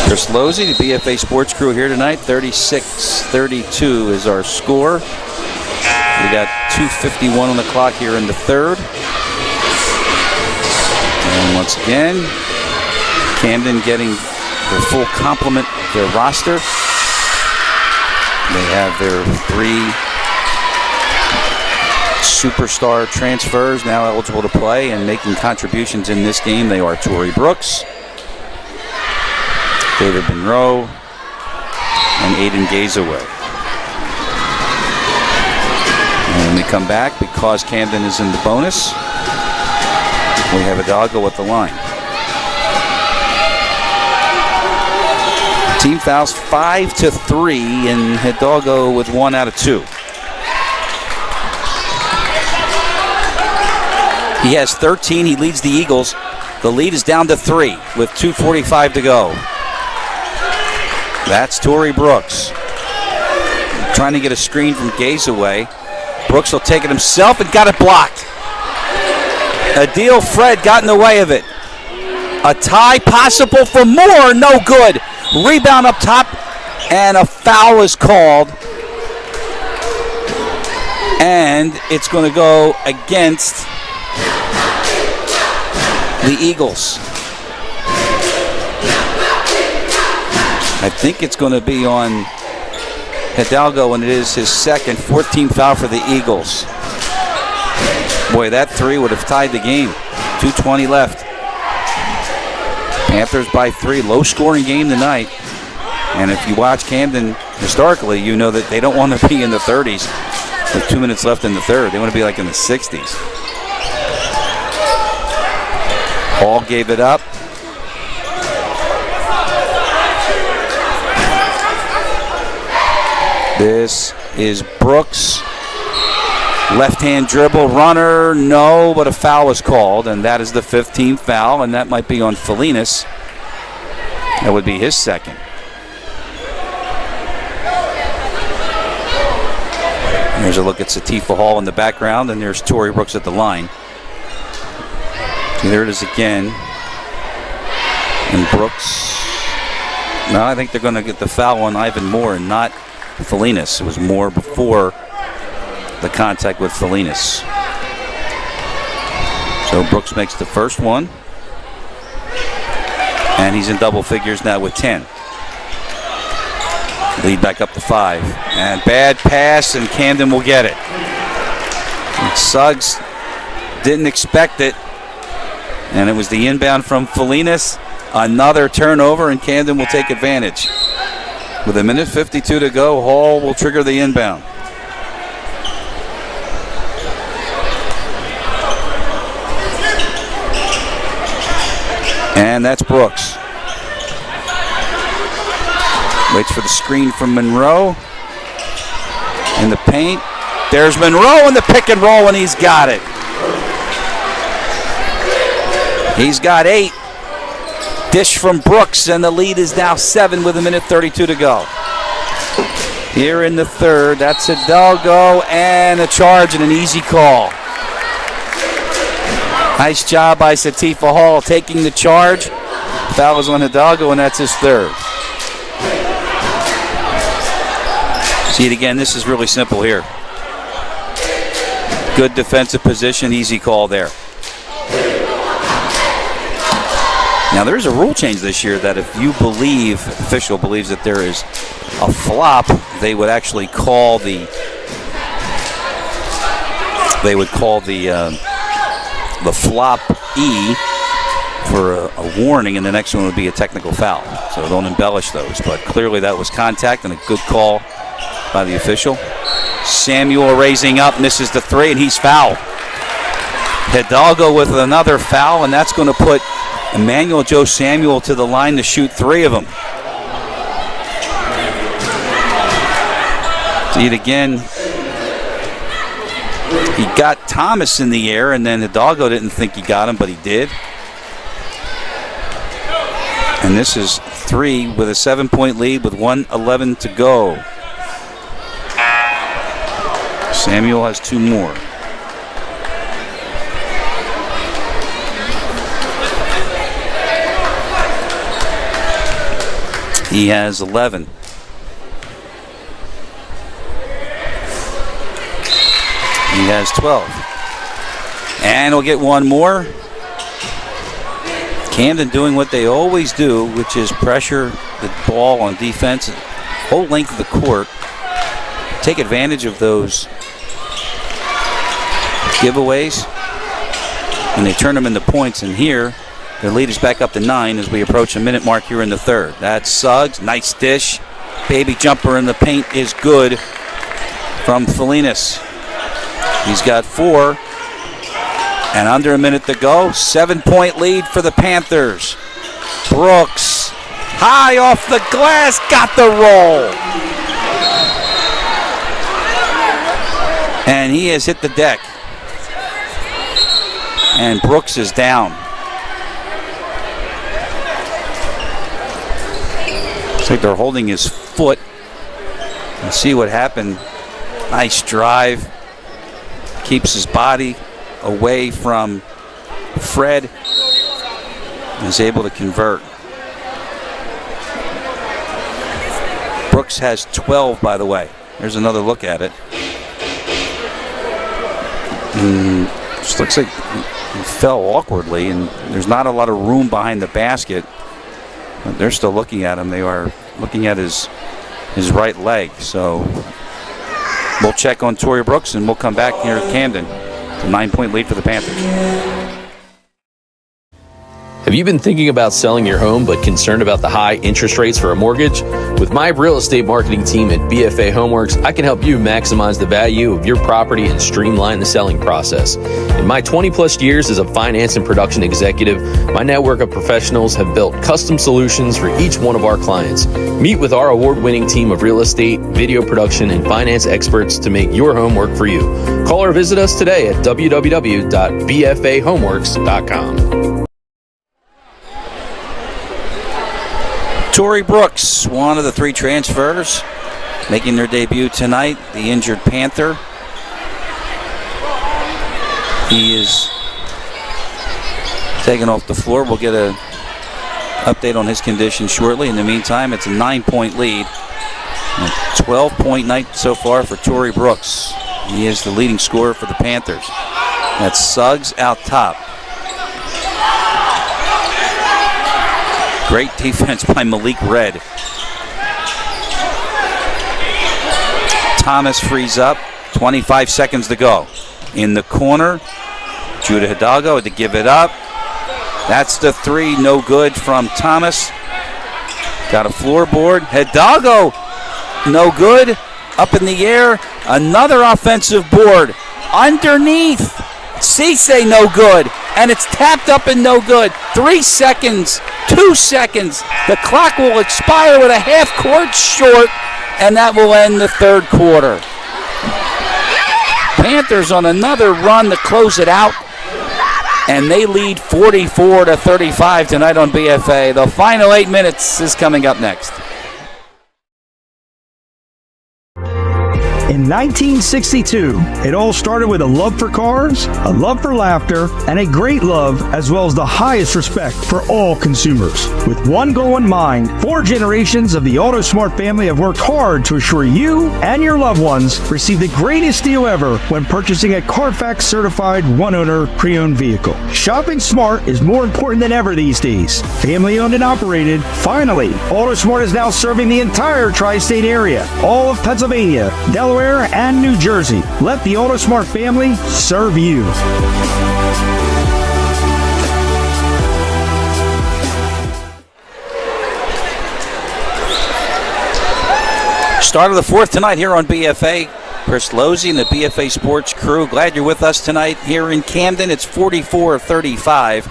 Chris Losey, the BFA Sports Crew here tonight. 36-32 is our score. We got 2:51 on the clock here in the third. And once again, Camden getting their full complement of their roster. They have their 3 superstar transfers now eligible to play and making contributions in this game. They are Torrey Brooks, David Monroe, and Aiden Gazaway. And when we come back, because Camden is in the bonus, we have Hidalgo at the line. Team fouls 5-3, and Hidalgo with 1 out of 2. He has 13. He leads the Eagles. The lead is down to 3 with 2:45 to go. That's Torrey Brooks. Trying to get a screen from Gazaway. Brooks will take it himself and got it blocked. Adil Fred got in the way of it. A tie possible for more. No good. Rebound up top. And a foul is called. And it's going to go against the Eagles. I think it's going to be on Hidalgo, and it is his second. 14th foul for the Eagles. Boy, that 3 would have tied the game. 2:20 left. Panthers by 3. Low-scoring game tonight. And if you watch Camden historically, you know that they don't want to be in the 30s with 2 minutes left in the third. They want to be like in the 60s. Hall gave it up. This is Brooks. Left-hand dribble, runner, no, but a foul was called, and that is the 15th foul, and that might be on Felinas. That would be his second. And there's a look at Satifa Hall in the background, and there's Torrey Brooks at the line. There it is again. And Brooks. No, I think they're going to get the foul on Ivan Moore and not Felinas. It was Moore before the contact with Felinas. So Brooks makes the first one. And he's in double figures now with 10. Lead back up to 5. And bad pass, and Camden will get it. Suggs didn't expect it. And it was the inbound from Felinas. Another turnover, and Camden will take advantage. With 1:52 to go, Hall will trigger the inbound. And that's Brooks. Waits for the screen from Monroe. In the paint. There's Monroe in the pick and roll, and he's got it. He's got 8. Dish from Brooks, and the lead is now 7 with 1:32 to go. Here in the third, that's Hidalgo, and a charge and an easy call. Nice job by Satifa Hall taking the charge. Foul was on Hidalgo, and that's his third. See it again, this is really simple here. Good defensive position, easy call there. Now there is a rule change this year that if you believe, official believes that there is a flop, they would actually call the flop E for a warning, and the next one would be a technical foul. So don't embellish those, but clearly that was contact and a good call by the official. Samuel raising up, misses the three, and he's fouled. Hidalgo with another foul, and that's going to put Emmanuel Joe Samuel to the line to shoot 3 of them. See it again. He got Thomas in the air, and then Hidalgo didn't think he got him, but he did. And this is 3 with a 7-point lead with 1:11 to go. Samuel has 2 more. He has 11. He has 12. And we'll get one more. Camden doing what they always do, which is pressure the ball on defense, whole length of the court, take advantage of those giveaways, and they turn them into points. And here, their lead is back up to 9 as we approach a minute mark here in the third. That's Suggs, nice dish. Baby jumper in the paint is good from Felinas. He's got 4. And under a minute to go, 7-point lead for the Panthers. Brooks, high off the glass, got the roll. And he has hit the deck. And Brooks is down. Looks like they're holding his foot. Let's see what happened. Nice drive. Keeps his body away from Fred. And is able to convert. Brooks has 12, by the way. There's another look at it. Just looks like he fell awkwardly, and there's not a lot of room behind the basket. But they're still looking at him. They are looking at his right leg. So we'll check on Torrey Brooks, and we'll come back here at Camden. It's a 9-point lead for the Panthers. Have you been thinking about selling your home but concerned about the high interest rates for a mortgage? With my real estate marketing team at BFA Homeworks, I can help you maximize the value of your property and streamline the selling process. In my 20-plus years as a finance and production executive, my network of professionals have built custom solutions for each one of our clients. Meet with our award-winning team of real estate, video production, and finance experts to make your home work for you. Call or visit us today at www.bfahomeworks.com. Torrey Brooks, one of the 3 transfers, making their debut tonight, the injured Panther. He is taken off the floor. We'll get an update on his condition shortly. In the meantime, it's a 9-point lead. A 12-point night so far for Torrey Brooks. He is the leading scorer for the Panthers. That's Suggs out top. Great defense by Malik Red. Thomas frees up. 25 seconds to go. in the corner. Judah Hidalgo had to give it up. That's the three, no good from Thomas. Got a floorboard. Hidalgo, no good. Up in the air, another offensive board. Underneath, Cisse, no good. And it's tapped up and no good. 3 seconds, 2 seconds. The clock will expire with a half court short, and that will end the third quarter. Panthers on another run to close it out, and they lead 44-35 tonight on BFA. The final 8 minutes is coming up next. In 1962, it all started with a love for cars, a love for laughter, and a great love as well as the highest respect for all consumers. With one goal in mind, 4 generations of the AutoSmart family have worked hard to assure you and your loved ones receive the greatest deal ever when purchasing a Carfax certified one-owner pre-owned vehicle. Shopping smart is more important than ever these days. Family owned and operated. Finally, AutoSmart is now serving the entire tri-state area, all of Pennsylvania, Delaware, and New Jersey. Let the AutoSmart family serve you. Start of the fourth tonight here on BFA. Chris Losey and the BFA Sports crew. Glad you're with us tonight here in Camden. It's 44-35.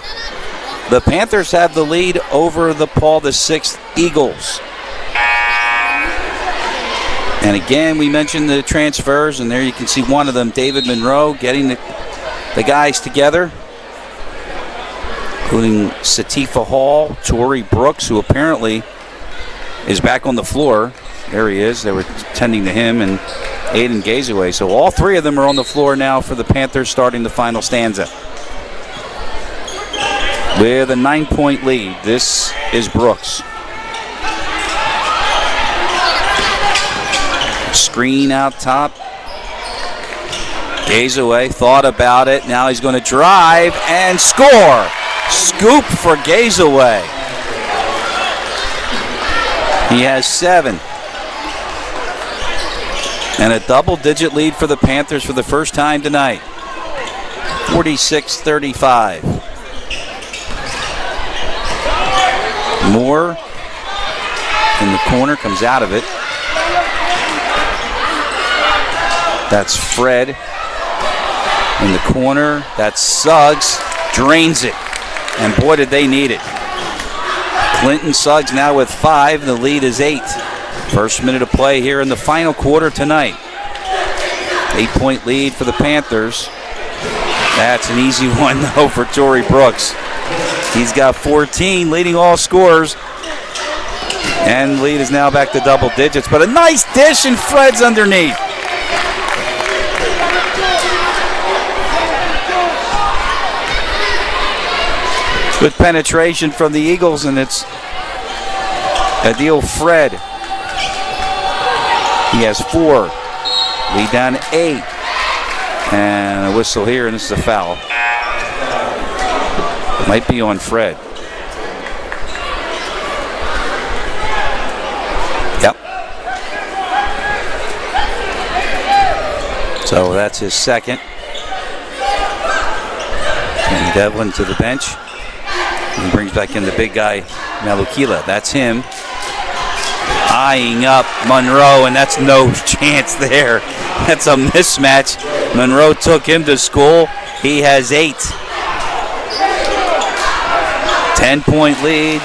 The Panthers have the lead over the Paul VI Eagles. And again, we mentioned the transfers, and there you can see one of them, David Monroe, getting the guys together, including Satifa Hall, Torrey Brooks, who apparently is back on the floor. There he is. They were tending to him, and Aiden Gazaway. So all 3 of them are on the floor now for the Panthers starting the final stanza. With a 9-point lead, this is Brooks. Screen out top. Gazaway thought about it. Now he's going to drive and score. Scoop for Gazaway. He has 7. And a double-digit lead for the Panthers for the first time tonight. 46-35. Moore in the corner, comes out of it. That's Fred in the corner. That's Suggs. Drains it. And boy, did they need it. Clinton Suggs now with 5. The lead is 8. First minute of play here in the final quarter tonight. 8-point lead for the Panthers. That's an easy one, though, for Torrey Brooks. He's got 14, leading all scorers. And the lead is now back to double digits. But a nice dish, and Fred's underneath. Good penetration from the Eagles, and it's Adil Fred. He has 4. Lead down to 8. And a whistle here, and this is a foul. Might be on Fred. Yep. So that's his second. Kenny Devlin to the bench. He brings back in the big guy, Malukila. That's him. Eyeing up Monroe, and that's no chance there. That's a mismatch. Monroe took him to school. He has 8. 10-point lead.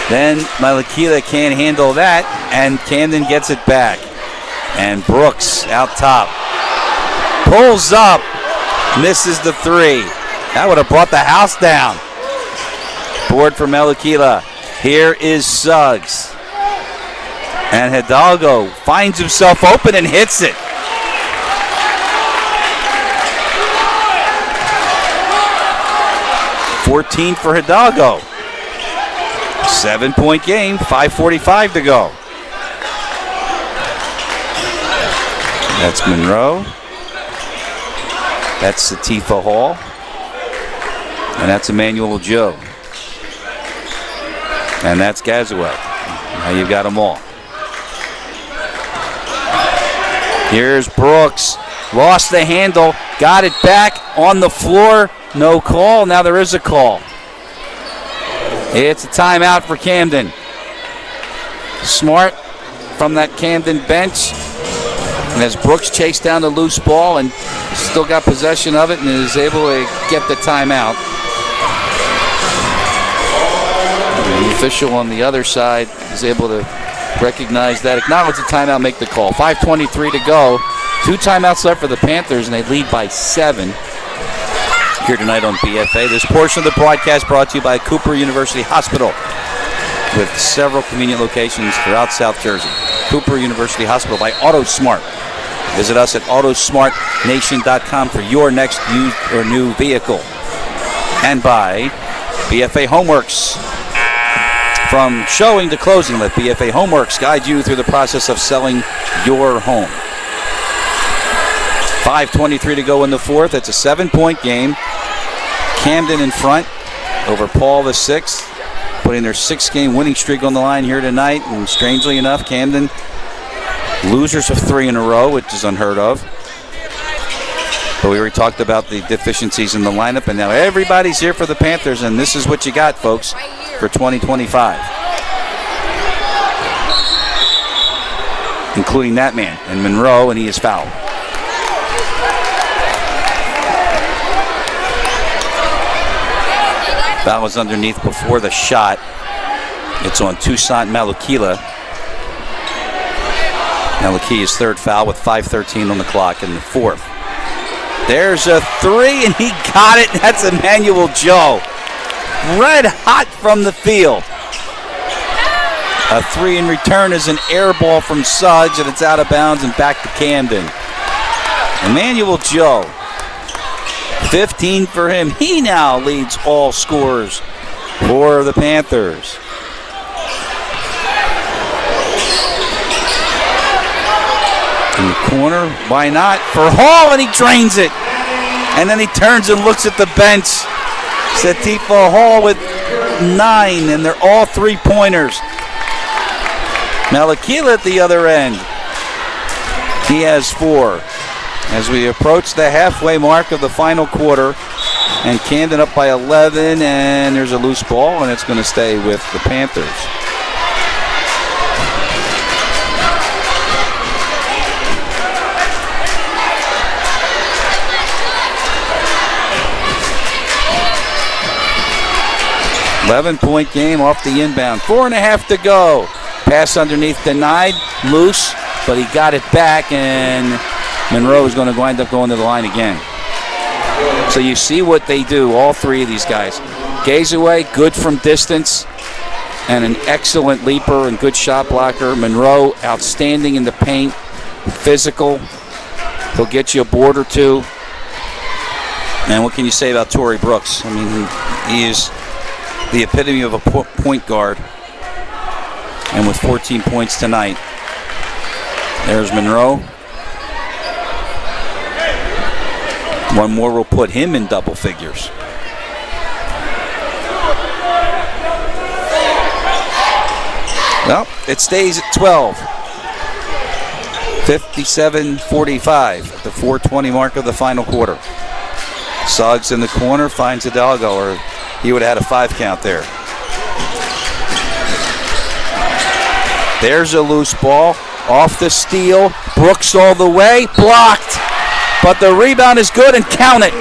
Then Malukila can't handle that, and Camden gets it back. And Brooks out top. Pulls up. Misses the 3. That would have brought the house down. Board for Malukila. Here is Suggs. And Hidalgo finds himself open and hits it. $14 for Hidalgo. 7-point game, 5:45 to go. That's Monroe. That's Satifa Hall. And that's Emmanuel Joe. And that's Gazaway. Now you've got them all. Here's Brooks. Lost the handle. got it back on the floor. No call. Now there is a call. It's a timeout for Camden. Smart from that Camden bench. And as Brooks chased down the loose ball and still got possession of it and is able to get the timeout. The official on the other side is able to recognize that, acknowledge the timeout, make the call. 5:23 to go. 2 timeouts left for the Panthers, and they lead by 7 here tonight on BFA. This portion of the broadcast brought to you by Cooper University Hospital, with several convenient locations throughout South Jersey. Cooper University Hospital by AutoSmart. Visit us at autosmartnation.com for your next used or new vehicle. And by BFA Homeworks. From showing to closing, let BFA Homeworks guide you through the process of selling your home. 5:23 to go in the fourth. It's a 7-point game. Camden in front over Paul the 6th, putting their 6-game winning streak on the line here tonight. And strangely enough, Camden losers of 3 in a row, which is unheard of. But we already talked about the deficiencies in the lineup, and now everybody's here for the Panthers, and this is what you got, folks, for 2025. Including that man, and Monroe, and he is fouled. Foul was underneath before the shot. It's on Toussaint Malukila. Malukila's third foul with 5:13 on the clock in the fourth. There's a 3, and he got it. That's Emmanuel Joe. Red hot from the field. A 3 in return is an air ball from Suggs, and it's out of bounds and back to Camden. Emmanuel Joe, 15 for him. He now leads all scorers for the Panthers. In the corner, why not? For Hall, and he drains it. And then he turns and looks at the bench. Setifa Hall with 9, and they're all 3-pointers. Malukila at the other end. He has 4. As we approach the halfway mark of the final quarter, and Camden up by 11, and there's a loose ball, and it's going to stay with the Panthers. .point game off the inbound. 4.5 to go. Pass underneath denied. Loose, but he got it back, and Monroe is going to wind up going to the line again. So you see what they do, all 3 of these guys. Gazaway, good from distance, and an excellent leaper and good shot blocker. Monroe, outstanding in the paint, physical. He'll get you a board or 2. And what can you say about Torrey Brooks? I mean, he is the epitome of a point guard. And with 14 points tonight. There's Monroe. One more will put him in double figures. Well, it stays at 12. 57-45 at the 4:20 mark of the final quarter. Suggs in the corner finds Hidalgo, or he would have had a 5 count there. There's a loose ball. Off the steal. Brooks all the way. Blocked. But the rebound is good, and count it.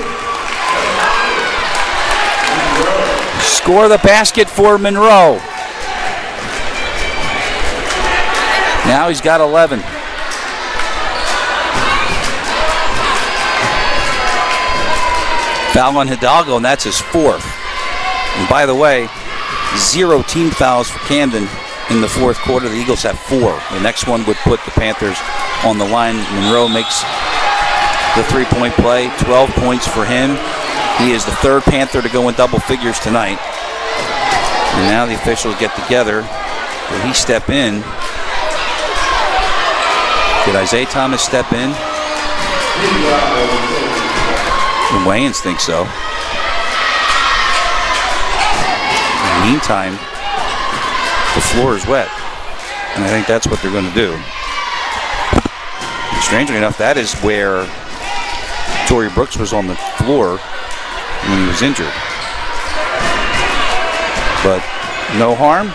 Score the basket for Monroe. Now he's got 11. Foul on Hidalgo, and that's his 4th. And by the way, 0 team fouls for Camden in the 4th quarter. The Eagles have 4. The next one would put the Panthers on the line. Monroe makes the 3-point play. 12 points for him. He is the 3rd Panther to go in double figures tonight. And now the officials get together. Will he step in? Did Isaiah Thomas step in? The Wayans think so. In the meantime, the floor is wet, and I think that's what they're going to do. And strangely enough, that is where Torrey Brooks was on the floor when he was injured. But no harm.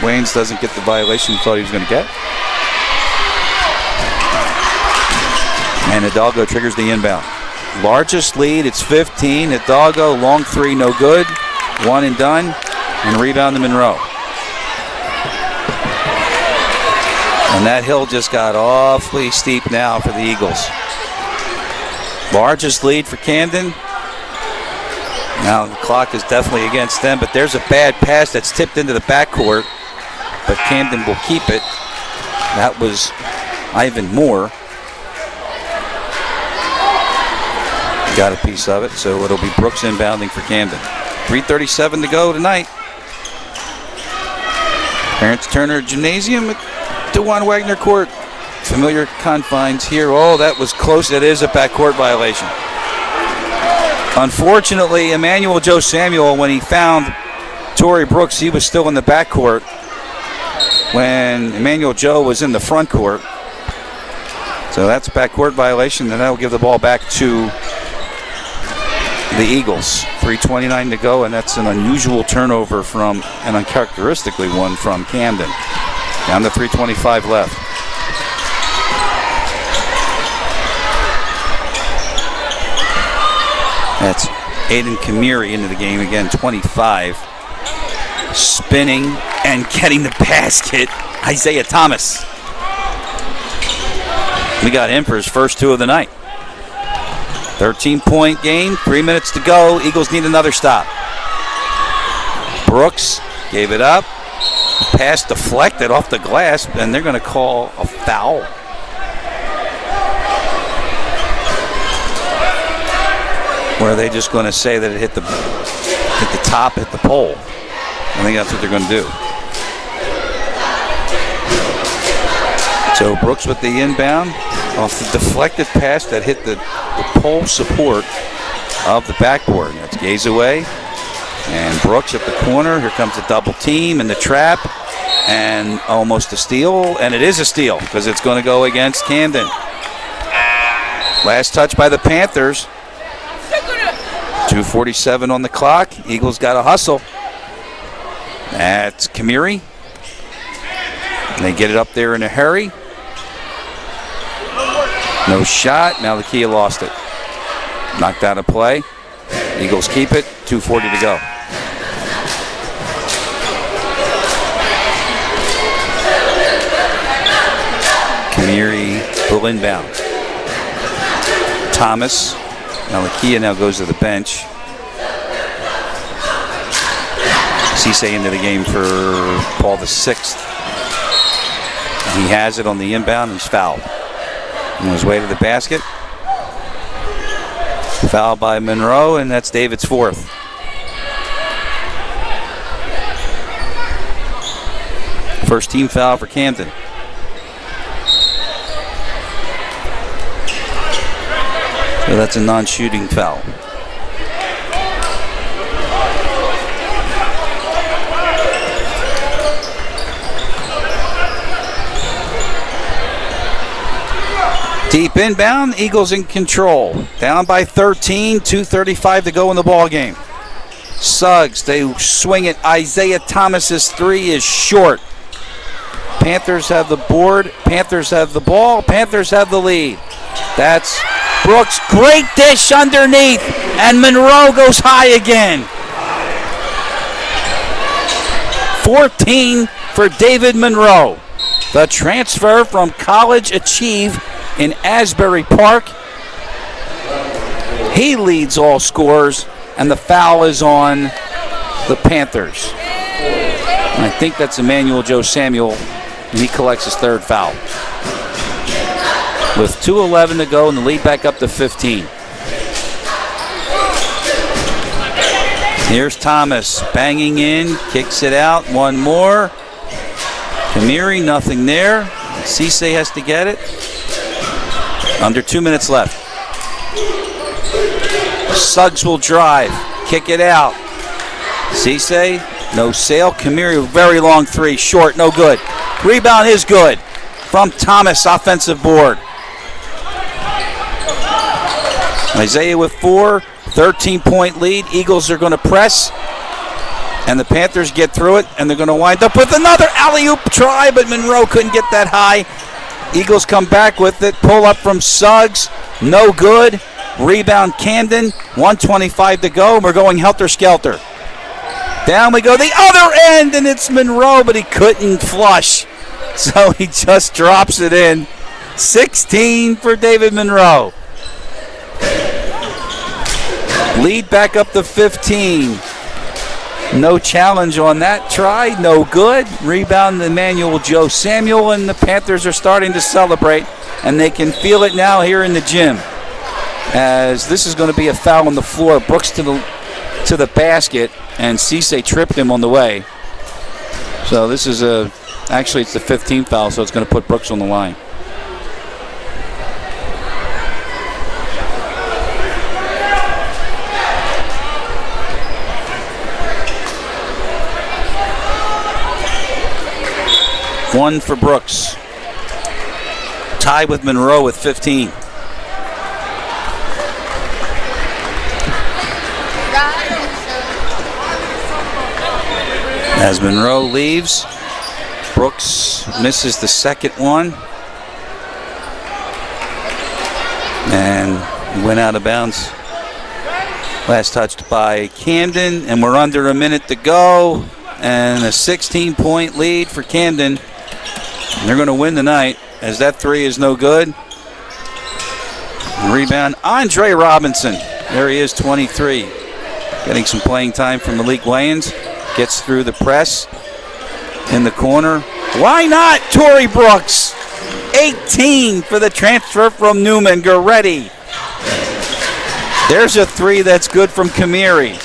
Waynes doesn't get the violation he thought he was going to get. And Hidalgo triggers the inbound. Largest lead, it's 15. Hidalgo, long three, no good. One and done. And rebound to Monroe. And that hill just got awfully steep now for the Eagles. Largest lead for Camden. Now the clock is definitely against them, but there's a bad pass that's tipped into the backcourt, but Camden will keep it. That was Ivan Moore. Got a piece of it, so it'll be Brooks inbounding for Camden. 3:37 to go tonight. Terrence Turner Gymnasium at DeJuan Wagner Court. Familiar confines here. Oh, that was close. That is a backcourt violation. Unfortunately, Emmanuel Joe Samuel, when he found Torrey Brooks, he was still in the backcourt when Emmanuel Joe was in the front court. So that's a backcourt violation, and that will give the ball back to the Eagles. 3:29 to go, and that's an unusual turnover from, and uncharacteristically one from Camden. Down to 3:25 left. That's Aiden Kamiri into the game again, 25. Spinning and getting the basket, Isaiah Thomas. We got him for his first two of the night. 13-point game, 3 minutes to go. Eagles need another stop. Brooks gave it up. Pass deflected off the glass, and they're going to call a foul. Or are they just going to say that it hit the top, hit the pole? I think that's what they're going to do. So Brooks with the inbound off the deflected pass that hit the pole support of the backboard. That's gaze away. And Brooks at the corner. Here comes a double team and the trap. And almost a steal. And it is a steal because it's going to go against Camden. Last touch by the Panthers. 2:47 on the clock. Eagles got to hustle. That's Kamiri. And they get it up there in a hurry. No shot. Now the Kia lost it. Knocked out of play. Eagles keep it. 2:40 to go. Kamiri will inbound. Thomas. Now the Kia now goes to the bench. Cisse into the game for Paul VI. He has it on the inbound and he's fouled. On his way to the basket. Foul by Monroe, and that's David's fourth. First team foul for Camden. So that's a non-shooting foul. Deep inbound, Eagles in control. Down by 13, 2:35 to go in the ball game. Suggs, they swing it. Isaiah Thomas's three is short. Panthers have the board. Panthers have the ball. Panthers have the lead. That's Brooks. Great dish underneath. And Monroe goes high again. 14 for David Monroe. The transfer from College Achieve in Asbury Park. He leads all scorers, and the foul is on the Panthers. And I think that's Emmanuel Joe Samuel, and he collects his third foul. With 2:11 to go and the lead back up to 15. Here's Thomas banging in, kicks it out, one more. Kamiri, nothing there. Cisse has to get it. Under 2 minutes left. Suggs will drive, kick it out. Cisse, no sail. Kamiri, very long three, short, no good. Rebound is good from Thomas, offensive board. Isaiah with 4, 13-point lead. Eagles are going to press, and the Panthers get through it, and they're going to wind up with another alley-oop try, but Monroe couldn't get that high. Eagles come back with it. Pull up from Suggs. No good. Rebound Camden. 1:25 to go. We're going helter-skelter. Down we go the other end, and it's Monroe, but he couldn't flush. So he just drops it in. 16 for David Monroe. Lead back up to 15. No challenge on that try. No good. Rebound Emmanuel Joe Samuel, and the Panthers are starting to celebrate, and they can feel it now here in the gym. As this is going to be a foul on the floor. Brooks to the basket, and Cisse tripped him on the way. So this is actually it's the 15th foul, so it's going to put Brooks on the line. One for Brooks. Tied with Monroe with 15. As Monroe leaves, Brooks misses the second one. And went out of bounds. Last touched by Camden, and we're under a minute to go. And a 16-point lead for Camden. They're going to win tonight, as that three is no good. Rebound, Andre Robinson. There he is, 23. Getting some playing time from Malik Wayans. Gets through the press in the corner. Why not, Torrey Brooks? 18 for the transfer from Newman. Goretti. There's a three that's good from Kamiri.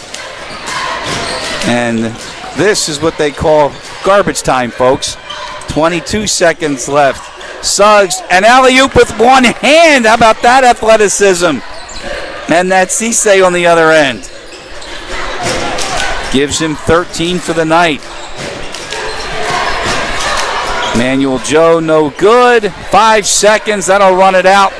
And this is what they call garbage time, folks. 22 seconds left. Suggs, an alley-oop with one hand. How about that athleticism? And that's Cisse on the other end. Gives him 13 for the night. Manuel Joe, no good. 5 seconds, that'll run it out.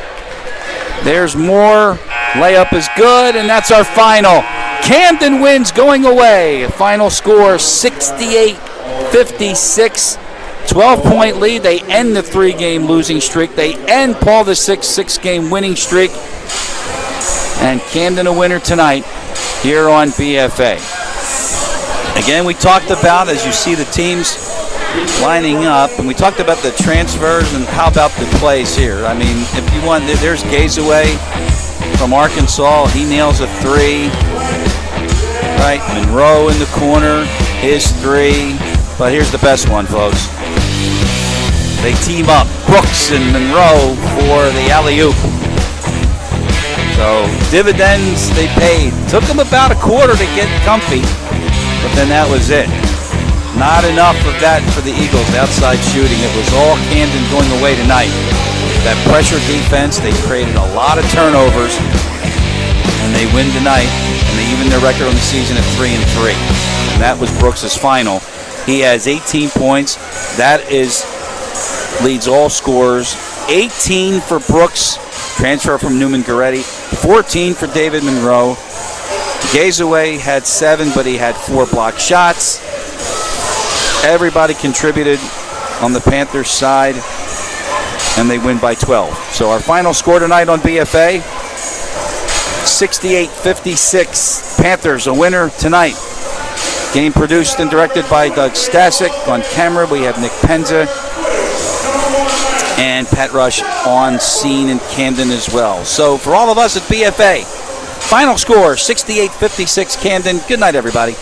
There's more. Layup is good, and that's our final. Camden wins going away. Final score 68-56. 12-point lead. They end the 3-game losing streak. They end Paul the Sixth's 6-game winning streak. And Camden a winner tonight here on BFA. Again, we talked about, as you see the teams lining up, and we talked about the transfers and how about the plays here. I mean, if you want, there's Gazaway from Arkansas. He nails a three. Right, Monroe in the corner, his three. But here's the best one, folks. They team up, Brooks and Monroe, for the alley-oop. So, dividends they paid. Took them about a quarter to get comfy, but then that was it. Not enough of that for the Eagles, outside shooting. It was all Camden going away tonight. That pressure defense, they created a lot of turnovers, and they win tonight, and they even their record on the season at 3-3. And that was Brooks' final. He has 18 points. That leads all scorers. 18 for Brooks, transfer from Newman Goretti. 14 for David Monroe. Gazaway had 7, but he had 4 blocked shots. Everybody contributed on the Panthers side, and they win by 12. So our final score tonight on BFA, 68-56. Panthers a winner tonight. Game produced and directed by Doug Stasic. On camera, we have Nick Penza and Pat Rush on scene in Camden as well. So for all of us at BFA, final score, 68-56 Camden. Good night, everybody.